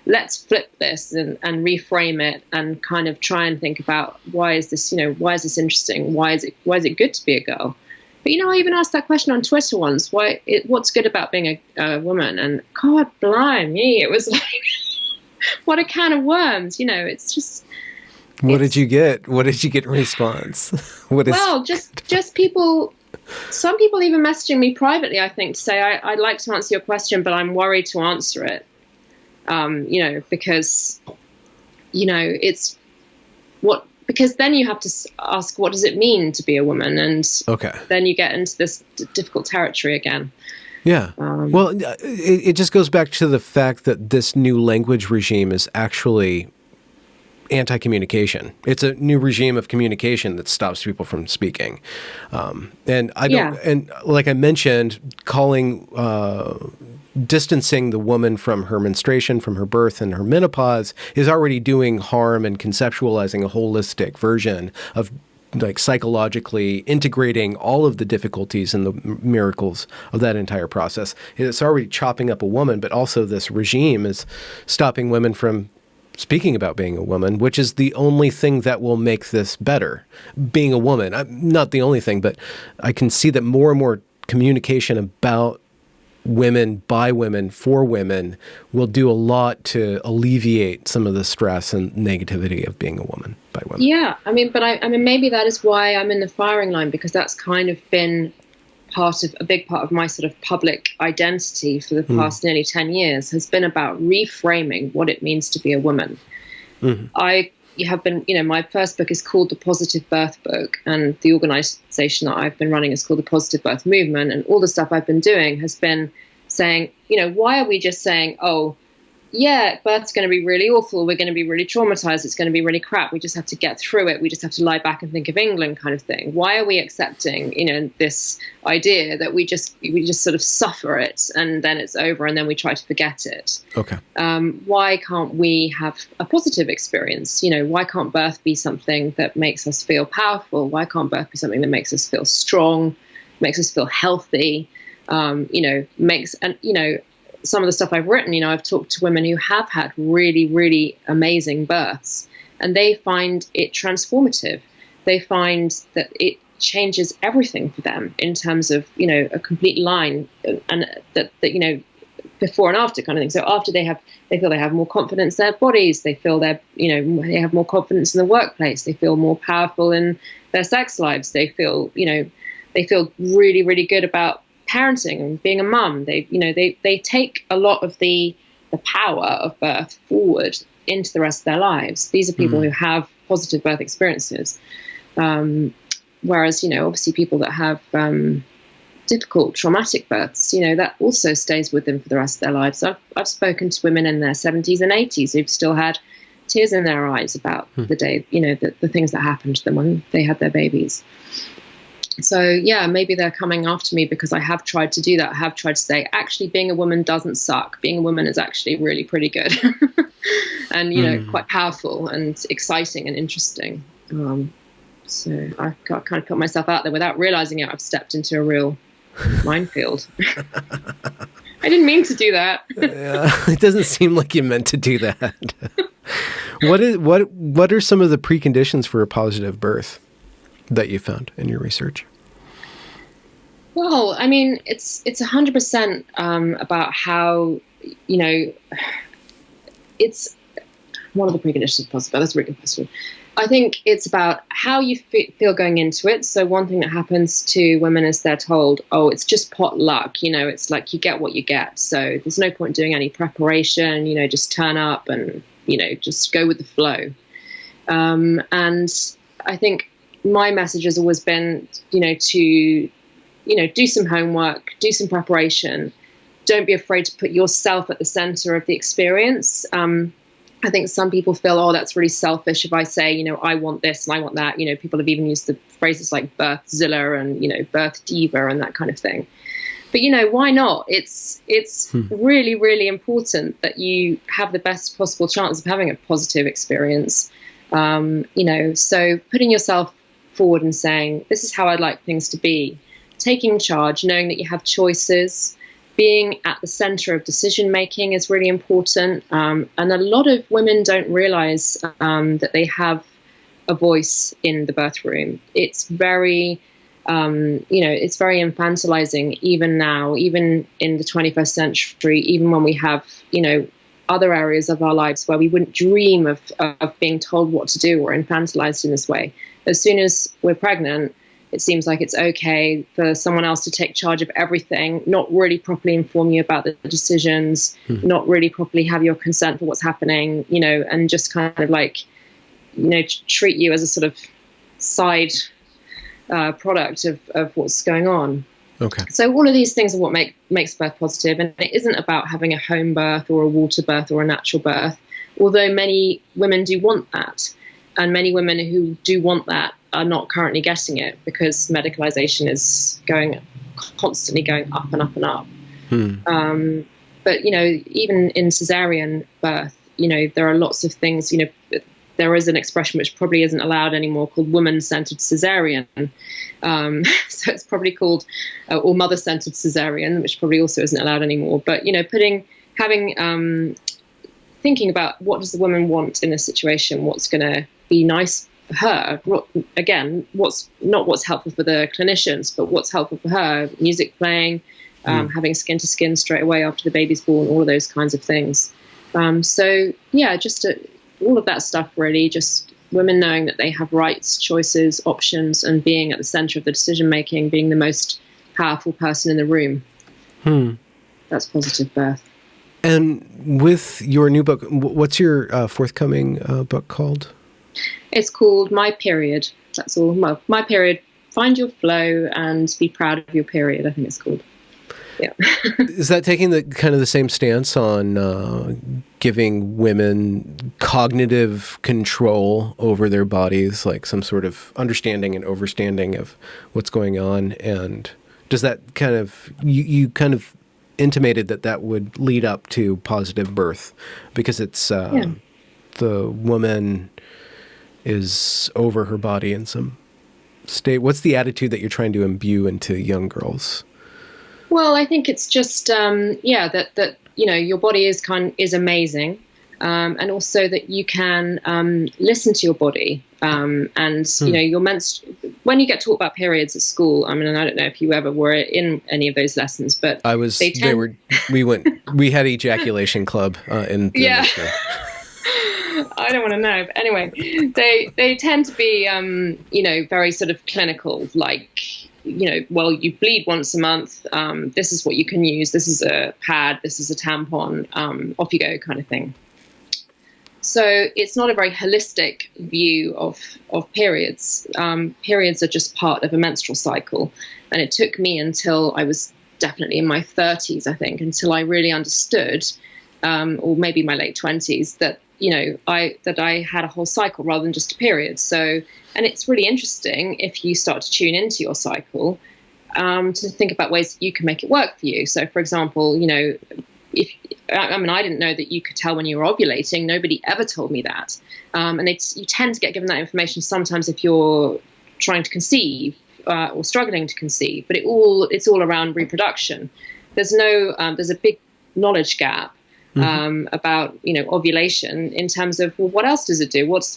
let's flip this and reframe it and kind of try and think about why is this interesting? Why is it good to be a girl? But, I even asked that question on Twitter once, what's good about being a woman? And God blimey, it was like, what a can of worms, it's just. What did you get? What did you get in response? Just people, some people even messaging me privately, I think, to say, I'd like to answer your question, but I'm worried to answer it. Because, it's because then you have to ask, what does it mean to be a woman? And then you get into this difficult territory again. Yeah. Well, it just goes back to the fact that this new language regime is actually anti-communication. It's a new regime of communication that stops people from speaking. And I don't, and like I mentioned, distancing the woman from her menstruation, from her birth and her menopause is already doing harm and conceptualizing a holistic version of like psychologically integrating all of the difficulties and the miracles of that entire process. It's already chopping up a woman, but also this regime is stopping women from speaking about being a woman, which is the only thing that will make this better. Being a woman, not the only thing, but I can see that more and more communication about women, by women, for women will do a lot to alleviate some of the stress and negativity of being a woman, by women. Yeah, I mean, maybe that is why I'm in the firing line, because that's kind of been a big part of my sort of public identity for the past nearly 10 years has been about reframing what it means to be a woman. I have been, my first book is called The Positive Birth Book, and the organization that I've been running is called the Positive Birth Movement. And all the stuff I've been doing has been saying, why are we just saying, oh, yeah, birth's going to be really awful. We're going to be really traumatized. It's going to be really crap. We just have to get through it. We just have to lie back and think of England kind of thing. Why are we accepting, this idea that we just sort of suffer it and then it's over and then we try to forget it? Okay. Why can't we have a positive experience? Why can't birth be something that makes us feel powerful? Why can't birth be something that makes us feel strong, makes us feel healthy? Some of the stuff I've written, I've talked to women who have had really, really amazing births, and they find it transformative. They find that it changes everything for them in terms of, a complete line, and that before and after kind of thing. So after they feel they have more confidence in their bodies, they feel they have more confidence in the workplace, they feel more powerful in their sex lives, they feel really, really good about parenting and being a mum. They take a lot of the power of birth forward into the rest of their lives. These are people who have positive birth experiences. Whereas, obviously people that have difficult traumatic births, that also stays with them for the rest of their lives. So I've spoken to women in their 70s and 80s who've still had tears in their eyes about the day, the things that happened to them when they had their babies. So, yeah, maybe they're coming after me because I have tried to do that. I have tried to say, actually, being a woman doesn't suck. Being a woman is actually really pretty good and, quite powerful and exciting and interesting. So I've kind of put myself out there without realizing it. I've stepped into a real minefield. I didn't mean to do that. Yeah, it doesn't seem like you meant to do that. What are some of the preconditions for a positive birth that you found in your research? Well, I mean, it's 100% about how, it's one of the preconditions of positive birth. That's a really good question. I think it's about how you feel going into it. So one thing that happens to women is they're told, oh, it's just pot luck. it's like you get what you get. So there's no point doing any preparation, just turn up and, just go with the flow. And I think my message has always been, to, do some homework, do some preparation. Don't be afraid to put yourself at the center of the experience. I think some people feel, oh, that's really selfish if I say, I want this and I want that. People have even used the phrases like birthzilla and, birth diva and that kind of thing. But, why not? It's really, really important that you have the best possible chance of having a positive experience. So putting yourself forward and saying, this is how I'd like things to be, taking charge, knowing that you have choices, being at the center of decision making is really important. And a lot of women don't realize that they have a voice in the birth room. It's very, it's very infantilizing even now, even in the 21st century, even when we have, other areas of our lives where we wouldn't dream of being told what to do or infantilized in this way. As soon as we're pregnant, it seems like it's okay for someone else to take charge of everything, not really properly inform you about the decisions, not really properly have your consent for what's happening, and just kind of like, treat you as a sort of side product of what's going on. Okay. So all of these things are what makes birth positive, and it isn't about having a home birth or a water birth or a natural birth, although many women do want that, and many women who do want that are not currently getting it because medicalization is constantly going up and up and up. But even in cesarean birth, there are lots of things. there is an expression which probably isn't allowed anymore called woman-centered cesarean. So it's probably called, or mother-centered cesarean, which probably also isn't allowed anymore. But, thinking about what does the woman want in a situation, what's going to be nice for her. Again, what's helpful for the clinicians, but what's helpful for her, music playing, having skin to skin straight away after the baby's born, all of those kinds of things. All of that stuff, really, just women knowing that they have rights, choices, options, and being at the center of the decision making, being the most powerful person in the room. That's positive birth. And with your new book, what's your forthcoming book called? It's called My Period. That's all. My Period. Find your flow and be proud of your period, I think it's called. Yeah. Is that taking the kind of the same stance on giving women cognitive control over their bodies, like some sort of understanding and overstanding of what's going on? And does that kind of, you kind of intimated that would lead up to positive birth because it's the woman is over her body in some state. What's the attitude that you're trying to imbue into young girls? Well, I think it's just that your body is amazing, and also that you can listen to your body, and when you get taught about periods at school. I mean, and I don't know if you ever were in any of those lessons, but I was. We had ejaculation club in. I don't want to know, but anyway, they tend to be very sort of clinical, like. Well, you bleed once a month. This is what you can use. This is a pad. This is a tampon. Off you go, kind of thing. So it's not a very holistic view of periods. Periods are just part of a menstrual cycle, and it took me until I was definitely in my 30s, I think, until I really understood, or maybe my late 20s, that I had a whole cycle rather than just a period. So, and it's really interesting if you start to tune into your cycle, to think about ways that you can make it work for you. So, for example, I didn't know that you could tell when you were ovulating. Nobody ever told me that. And you tend to get given that information sometimes if you're trying to conceive or struggling to conceive. But it's all around reproduction. There's a big knowledge gap. About ovulation in terms of, well, what else does it do? Why else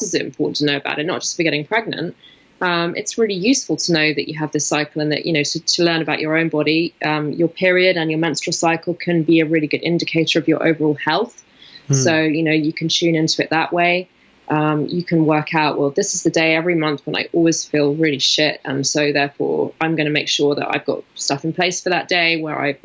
is it important to know about it? Not just for getting pregnant. It's really useful to know that you have this cycle, and that to learn about your own body. Your period and your menstrual cycle can be a really good indicator of your overall health. So you can tune into it that way. You can work out, well, this is the day every month when I always feel really shit, and so therefore I'm going to make sure that I've got stuff in place for that day where I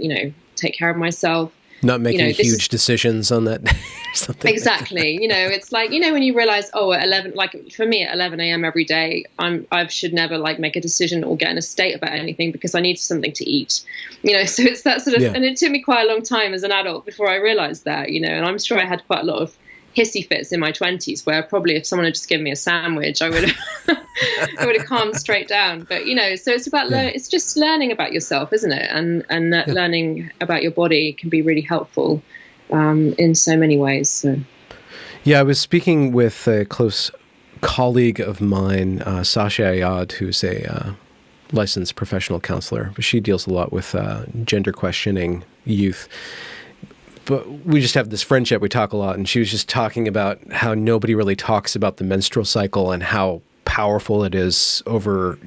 take care of myself. Not making huge decisions on that day or something. Exactly. It's like, when you realize, at 11, like for me at 11 a.m. every day, I should never make a decision or get in a state about anything because I need something to eat. So it's that sort of, and it took me quite a long time as an adult before I realized that, and I'm sure I had quite a lot of hissy fits in my 20s where probably if someone had just given me a sandwich, I would have calmed straight down. But so it's about it's just learning about yourself, isn't it? And learning about your body can be really helpful in so many ways. So. Yeah, I was speaking with a close colleague of mine, Sasha Ayad, who's a licensed professional counselor. She deals a lot with gender questioning youth. But we just have this friendship. We talk a lot, and she was just talking about how nobody really talks about the menstrual cycle and how powerful it is over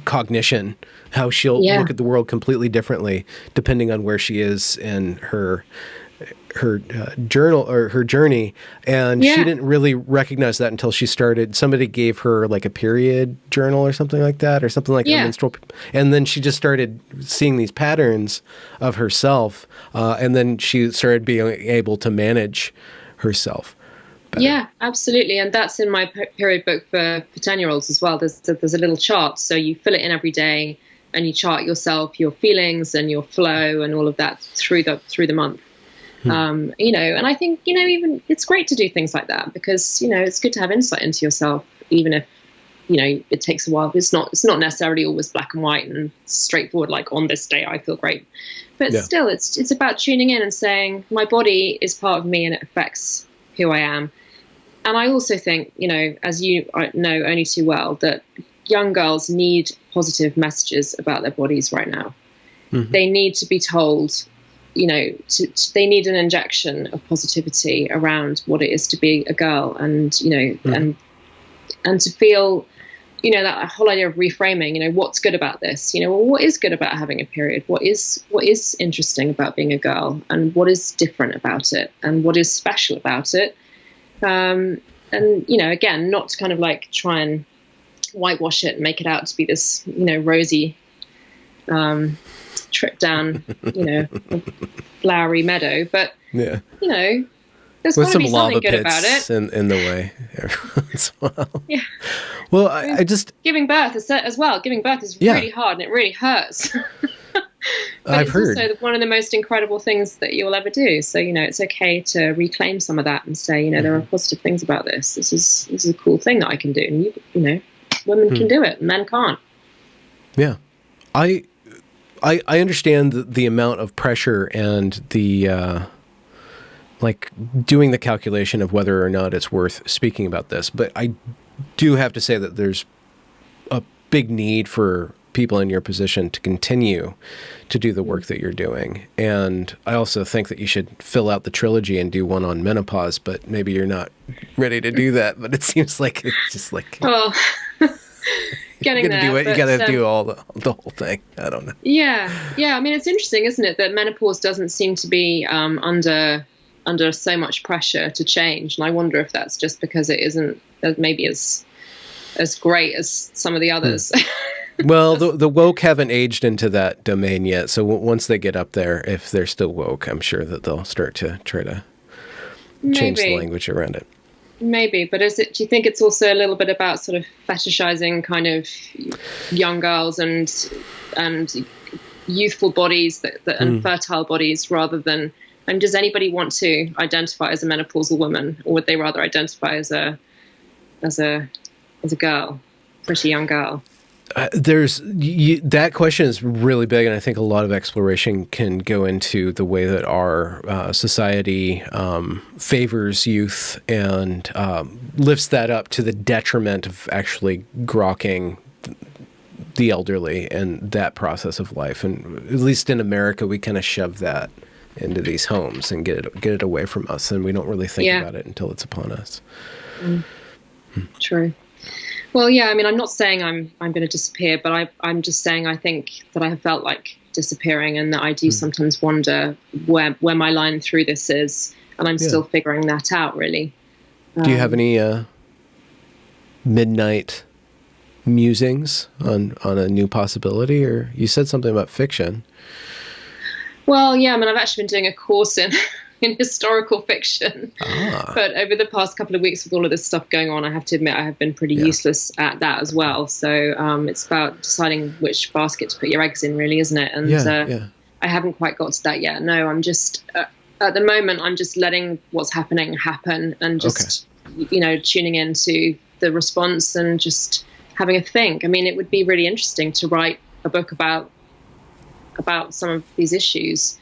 cognition, how she'll look at the world completely differently depending on where she is in her journal or her journey. And she didn't really recognize that until somebody gave her like a period journal or something like that, or something like a menstrual. And then she just started seeing these patterns of herself. And then she started being able to manage herself better. Yeah, absolutely. And that's in my period book for 10-year-olds as well. There's a little chart. So you fill it in every day and you chart yourself, your feelings and your flow and all of that through the month. And I think, even it's great to do things like that because, it's good to have insight into yourself, even if, it takes a while. It's not necessarily always black and white and straightforward, like on this day, I feel great. But still, it's about tuning in and saying my body is part of me and it affects who I am. And I also think, as you know only too well, that young girls need positive messages about their bodies right now. Mm-hmm. They need to be told, they need an injection of positivity around what it is to be a girl, and, mm-hmm. and to feel, that whole idea of reframing, what's good about this? What is good about having a period? What is interesting about being a girl, and what is different about it, and what is special about it? And, again, not to kind of like try and whitewash it and make it out to be this, rosy trip down, a flowery meadow. But, there's got to be something good about it. In the way as well. Yeah. Well, I just... Giving birth as well. Giving birth is really hard, and it really hurts. But I've heard. It's also one of the most incredible things that you'll ever do. So, it's okay to reclaim some of that and say, there are positive things about this. This is a cool thing that I can do. And, women can do it, men can't. Yeah. I understand the amount of pressure and the, doing the calculation of whether or not it's worth speaking about this. But I do have to say that there's a big need for people in your position to continue to do the work that you're doing. And I also think that you should fill out the trilogy and do one on menopause, but maybe you're not ready to do that. But it seems like it's just like... Well, getting there. You got to do all the whole thing. I don't know. Yeah. I mean, it's interesting, isn't it, that menopause doesn't seem to be under so much pressure to change. And I wonder if that's just because it isn't maybe as great as some of the others. Well, the woke haven't aged into that domain yet. So once they get up there, if they're still woke, I'm sure that they'll start to try to change the language around it. Maybe, but do you think it's also a little bit about sort of fetishizing kind of young girls and youthful bodies and fertile bodies rather than, and does anybody want to identify as a menopausal woman, or would they rather identify as a girl, pretty young girl? That question is really big, and I think a lot of exploration can go into the way that our society favors youth and lifts that up to the detriment of actually grokking the elderly and that process of life. And at least in America, we kind of shove that into these homes and get it away from us, and we don't really think about it until it's upon us. True. Well, yeah, I mean, I'm not saying I'm going to disappear, but I'm just saying I think that I have felt like disappearing, and that I do sometimes wonder where my line through this is, and I'm still figuring that out, really. Do you have any midnight musings on a new possibility? Or you said something about fiction. Well, yeah, I mean, I've actually been doing a course in historical fiction. But over the past couple of weeks with all of this stuff going on, I have to admit I have been pretty useless at that as well. So it's about deciding which basket to put your eggs in, really, isn't it? And I haven't quite got to that yet. No, I'm just, at the moment, I'm just letting what's happening happen and just, tuning into the response and just having a think. I mean, it would be really interesting to write a book about some of these issues,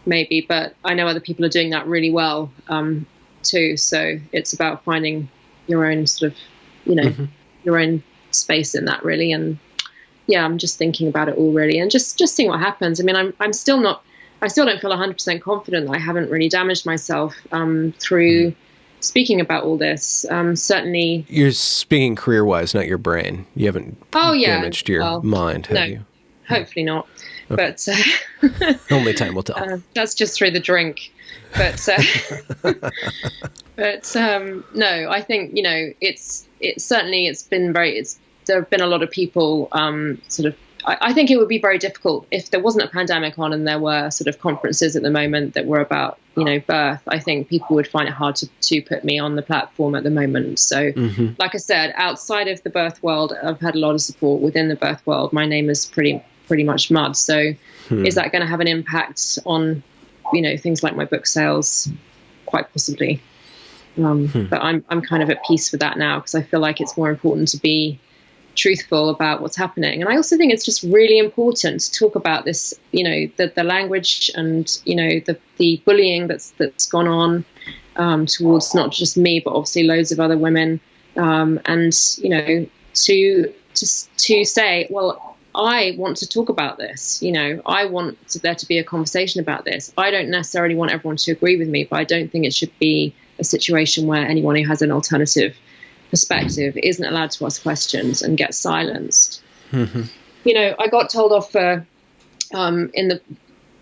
maybe, but I know other people are doing that really well too. So it's about finding your own sort of, your own space in that, really. And I'm just thinking about it all, really, and just seeing what happens. I mean, I still don't feel 100% confident that I haven't really damaged myself through speaking about all this. Certainly, you're speaking career-wise, not your brain. You haven't damaged your mind, have you? Hopefully not. Okay. But only time will tell. That's just through the drink. But no, I think there have been a lot of people I think it would be very difficult if there wasn't a pandemic on and there were sort of conferences at the moment that were about birth. I think people would find it hard to put me on the platform at the moment. So like I said, outside of the birth world, I've had a lot of support. Within the birth world, my name is pretty much mud. So is that going to have an impact on things like my book sales? Quite possibly. But I'm kind of at peace with that now, because I feel like it's more important to be truthful about what's happening. And I also think it's just really important to talk about this, the language and the bullying that's gone on, towards not just me, but obviously loads of other women. And, you know, to say, well, I want to talk about this. You know, I want there to be a conversation about this. I don't necessarily want everyone to agree with me, but I don't think it should be a situation where anyone who has an alternative perspective isn't allowed to ask questions and get silenced. Mm-hmm. You know, I got told off for, in the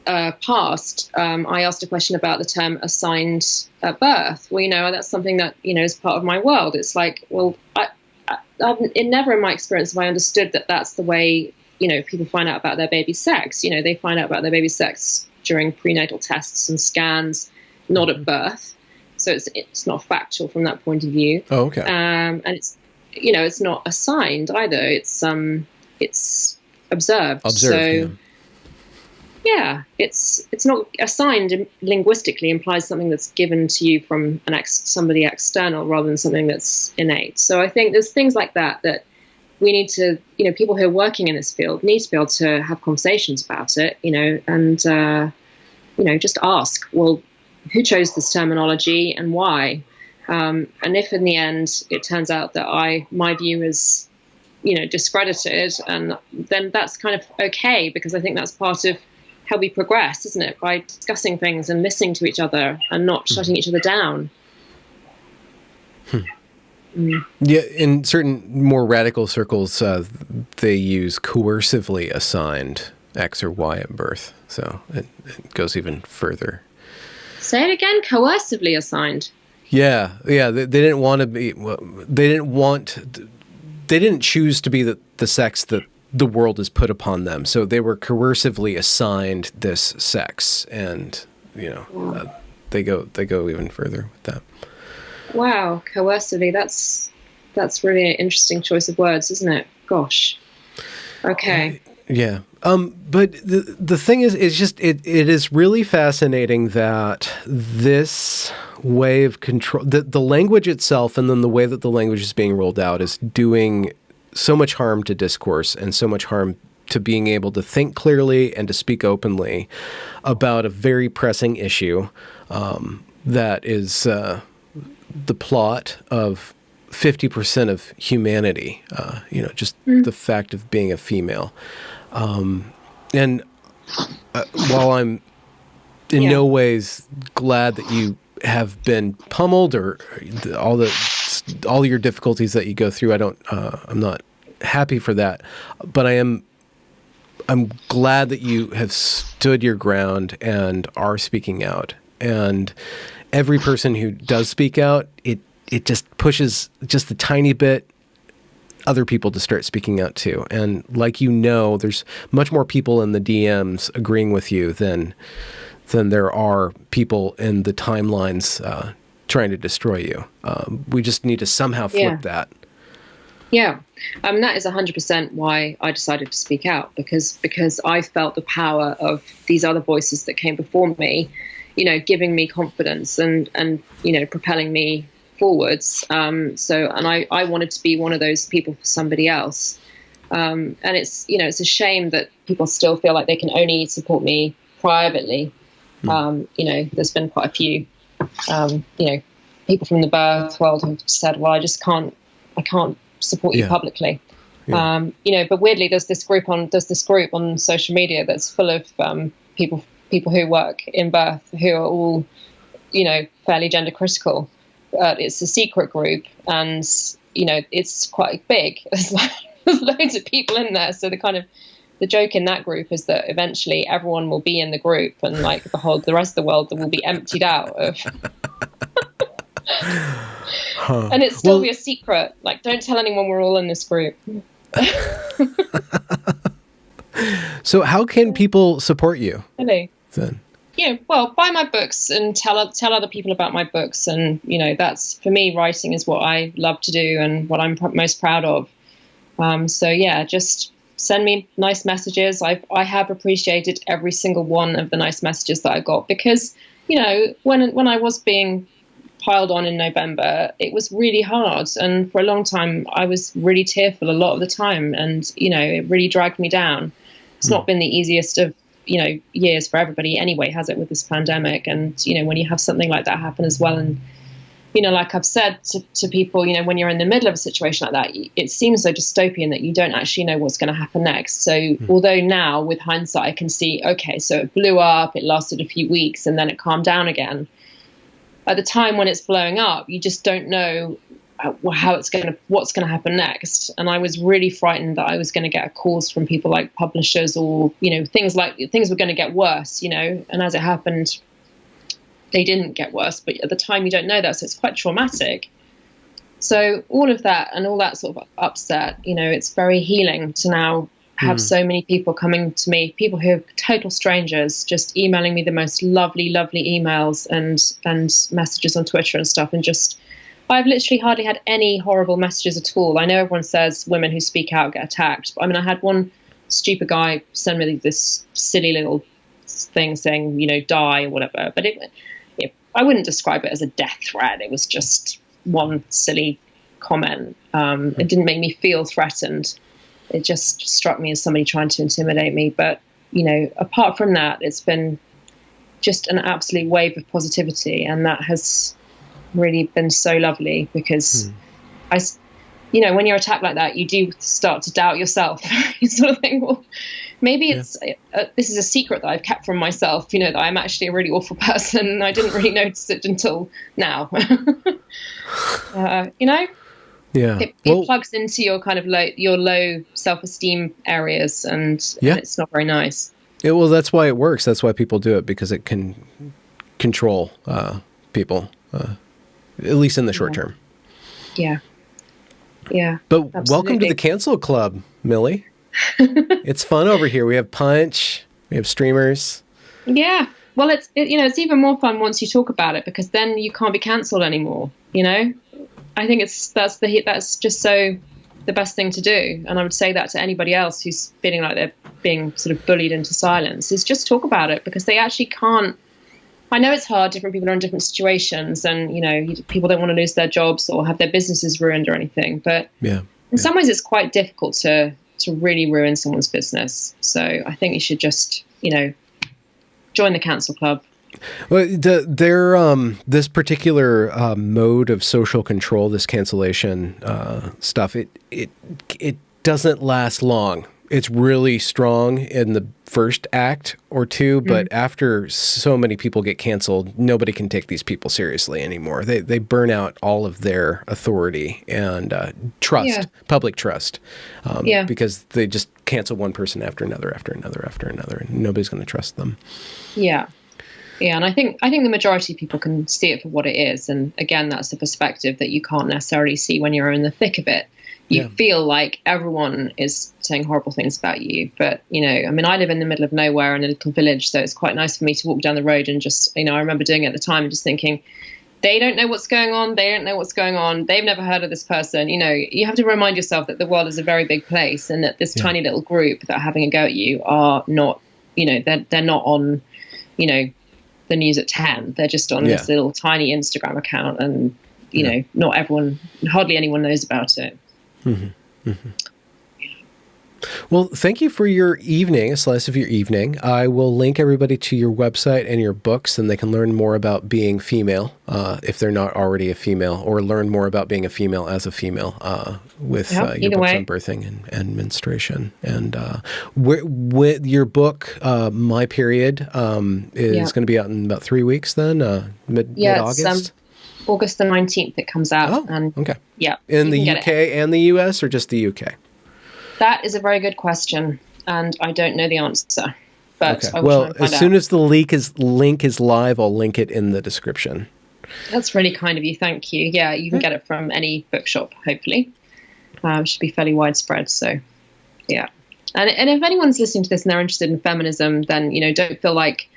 past, I asked a question about the term assigned at birth. Well, you know, that's something that, you know, is part of my world. It's like, well, it never in my experience have I understood that that's the way, you know, people find out about their baby's sex. You know, they find out about their baby's sex during prenatal tests and scans, not at birth. So it's not factual from that point of view. Oh, okay. And it's, you know, it's not assigned either. It's observed. So yeah, it's not assigned linguistically implies something that's given to you from somebody external rather than something that's innate. So I think there's things like that we need to, you know, people who are working in this field need to be able to have conversations about it, you know, and, you know, just ask, well, who chose this terminology and why? And if in the end it turns out that my view is, you know, discredited, and then that's kind of okay, because I think that's part of how we progress, isn't it? By discussing things and listening to each other and not shutting each other down. Yeah, in certain more radical circles, they use coercively assigned X or Y at birth. So it goes even further. Say it again, coercively assigned. Yeah. They didn't want to be, they didn't choose to be the sex that the world has put upon them. So they were coercively assigned this sex, and, you know, they go even further with that. Wow, coercively. That's really an interesting choice of words, isn't it? Gosh. Okay. Yeah. But the thing is, it's just, it is really fascinating that this way of control, the language itself, and then the way that the language is being rolled out is doing so much harm to discourse and so much harm to being able to think clearly and to speak openly about a very pressing issue that is the plot of 50% of humanity, you know, just the fact of being a female. And while I'm in no ways glad that you have been pummeled or all your difficulties that you go through, I'm not happy for that, but I'm glad that you have stood your ground and are speaking out. And every person who does speak out, it just pushes just a tiny bit other people to start speaking out too. And like, you know, there's much more people in the DMs agreeing with you than there are people in the timelines trying to destroy you. We just need to somehow flip that. Yeah. That is 100% why I decided to speak out, because I felt the power of these other voices that came before me, you know, giving me confidence and you know, propelling me forwards. And I wanted to be one of those people for somebody else. And it's, you know, it's a shame that people still feel like they can only support me privately. You know, there's been quite a few, you know, people from the birth world who've said, well, I can't support you publicly. You know, but weirdly, there's this group on social media that's full of people who work in birth who are all, you know, fairly gender critical. It's a secret group, and, you know, it's quite big. There's loads of people in there. So the joke in that group is that eventually everyone will be in the group, and like the rest of the world will be emptied out of. And it's still be a secret. Like, don't tell anyone we're all in this group. So how can people support you? Really? Then? Yeah, well, buy my books and tell other people about my books. And, you know, that's, for me, writing is what I love to do and what I'm most proud of. So, yeah, just send me nice messages. I have appreciated every single one of the nice messages that I got, because, you know, when I was being piled on in November, it was really hard. And for a long time, I was really tearful a lot of the time. And, you know, it really dragged me down. It's not been the easiest of years for everybody anyway, has it, with this pandemic. And, when you have something like that happen as well, and, like I've said to people, when you're in the middle of a situation like that, it seems so dystopian that you don't actually know what's going to happen next. So although now with hindsight, I can see, okay, so it blew up, it lasted a few weeks, and then it calmed down again. At the time when it's blowing up, you just don't know what's going to happen next. And I was really frightened that I was going to get calls from people like publishers, or, things were going to get worse, and as it happened, they didn't get worse, but at the time you don't know that, so it's quite traumatic. So all of that and all that sort of upset, it's very healing to now have so many people coming to me, people who are total strangers, just emailing me the most lovely, lovely emails and messages on Twitter and stuff. And just, I've literally hardly had any horrible messages at all. I know everyone says women who speak out get attacked, but I had one stupid guy send me this silly little thing saying, die or whatever, but I wouldn't describe it as a death threat. It was just one silly comment. It didn't make me feel threatened. It just struck me as somebody trying to intimidate me. But, apart from that, it's been just an absolute wave of positivity. And that has really been so lovely, because when you're attacked like that, you do start to doubt yourself. You sort of think, well, maybe this is a secret that I've kept from myself, that I'm actually a really awful person. I didn't really notice it until now. Yeah. It plugs into your kind of low self-esteem areas, and it's not very nice. Yeah, well, that's why it works. That's why people do it, because it can control people, at least in the short term. Yeah. Yeah. But absolutely. Welcome to the Cancel Club, Millie. It's fun over here. We have Punch, we have streamers. Yeah. Well, it's even more fun once you talk about it, because then you can't be cancelled anymore. I think that's just so the best thing to do. And I would say that to anybody else who's feeling like they're being sort of bullied into silence, is just talk about it, because they actually can't. I know it's hard. Different people are in different situations, and, people don't want to lose their jobs or have their businesses ruined or anything. But in some ways it's quite difficult to really ruin someone's business. So I think you should just, join the Cancel Club. Well, this particular mode of social control, this cancellation stuff, it doesn't last long. It's really strong in the first act or two, but after so many people get canceled, nobody can take these people seriously anymore. They burn out all of their authority and trust, public trust, because they just cancel one person after another, and nobody's going to trust them. Yeah. Yeah, and I think the majority of people can see it for what it is. And again, that's the perspective that you can't necessarily see when you're in the thick of it. You feel like everyone is saying horrible things about you. But, I live in the middle of nowhere in a little village, so it's quite nice for me to walk down the road and just, I remember doing it at the time and just thinking, they don't know what's going on. They don't know what's going on. They've never heard of this person. You have to remind yourself that the world is a very big place, and that this tiny little group that are having a go at you are not, they're not on, the news at 10. They're just on this little tiny Instagram account, and, not everyone, hardly anyone knows about it. Mm-hmm. Mm-hmm. Well, thank you for your evening, a slice of your evening. I will link everybody to your website and your books, and they can learn more about being female, if they're not already a female, or learn more about being a female as a female, with your books on birthing and menstruation. And with your book, My Period, is going to be out in about 3 weeks then, mid-August? August the 19th it comes out. Oh, and okay. Yeah. In the UK and the US, or just the UK? That is a very good question, and I don't know the answer. But I will try and find as soon as the link is live, I'll link it in the description. That's really kind of you. Thank you. Yeah, you can get it from any bookshop, hopefully. Should be fairly widespread. So, yeah. And if anyone's listening to this and they're interested in feminism, then, don't feel like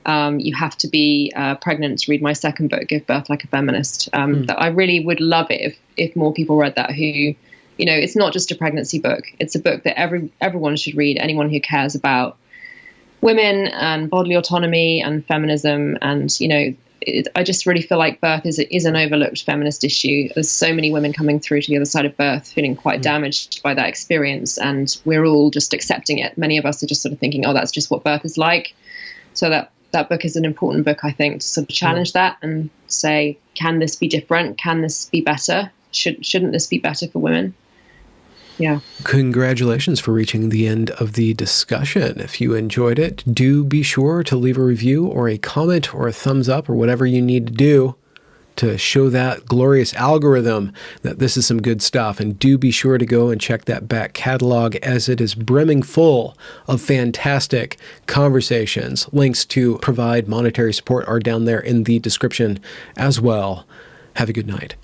you have to be pregnant to read my second book, Give Birth Like a Feminist. That I really would love it if more people read that, who, it's not just a pregnancy book. It's a book that everyone should read, anyone who cares about women and bodily autonomy and feminism. And, you know, I just really feel like birth is an overlooked feminist issue. There's so many women coming through to the other side of birth feeling quite damaged by that experience, and we're all just accepting it. Many of us are just sort of thinking, oh, that's just what birth is like. So that book is an important book, I think, to sort of challenge that and say, can this be different? Can this be better? Shouldn't this be better for women? Yeah. Congratulations for reaching the end of the discussion. If you enjoyed it, do be sure to leave a review or a comment or a thumbs up or whatever you need to do to show that glorious algorithm that this is some good stuff. And do be sure to go and check that back catalog, as it is brimming full of fantastic conversations. Links to provide monetary support are down there in the description as well. Have a good night.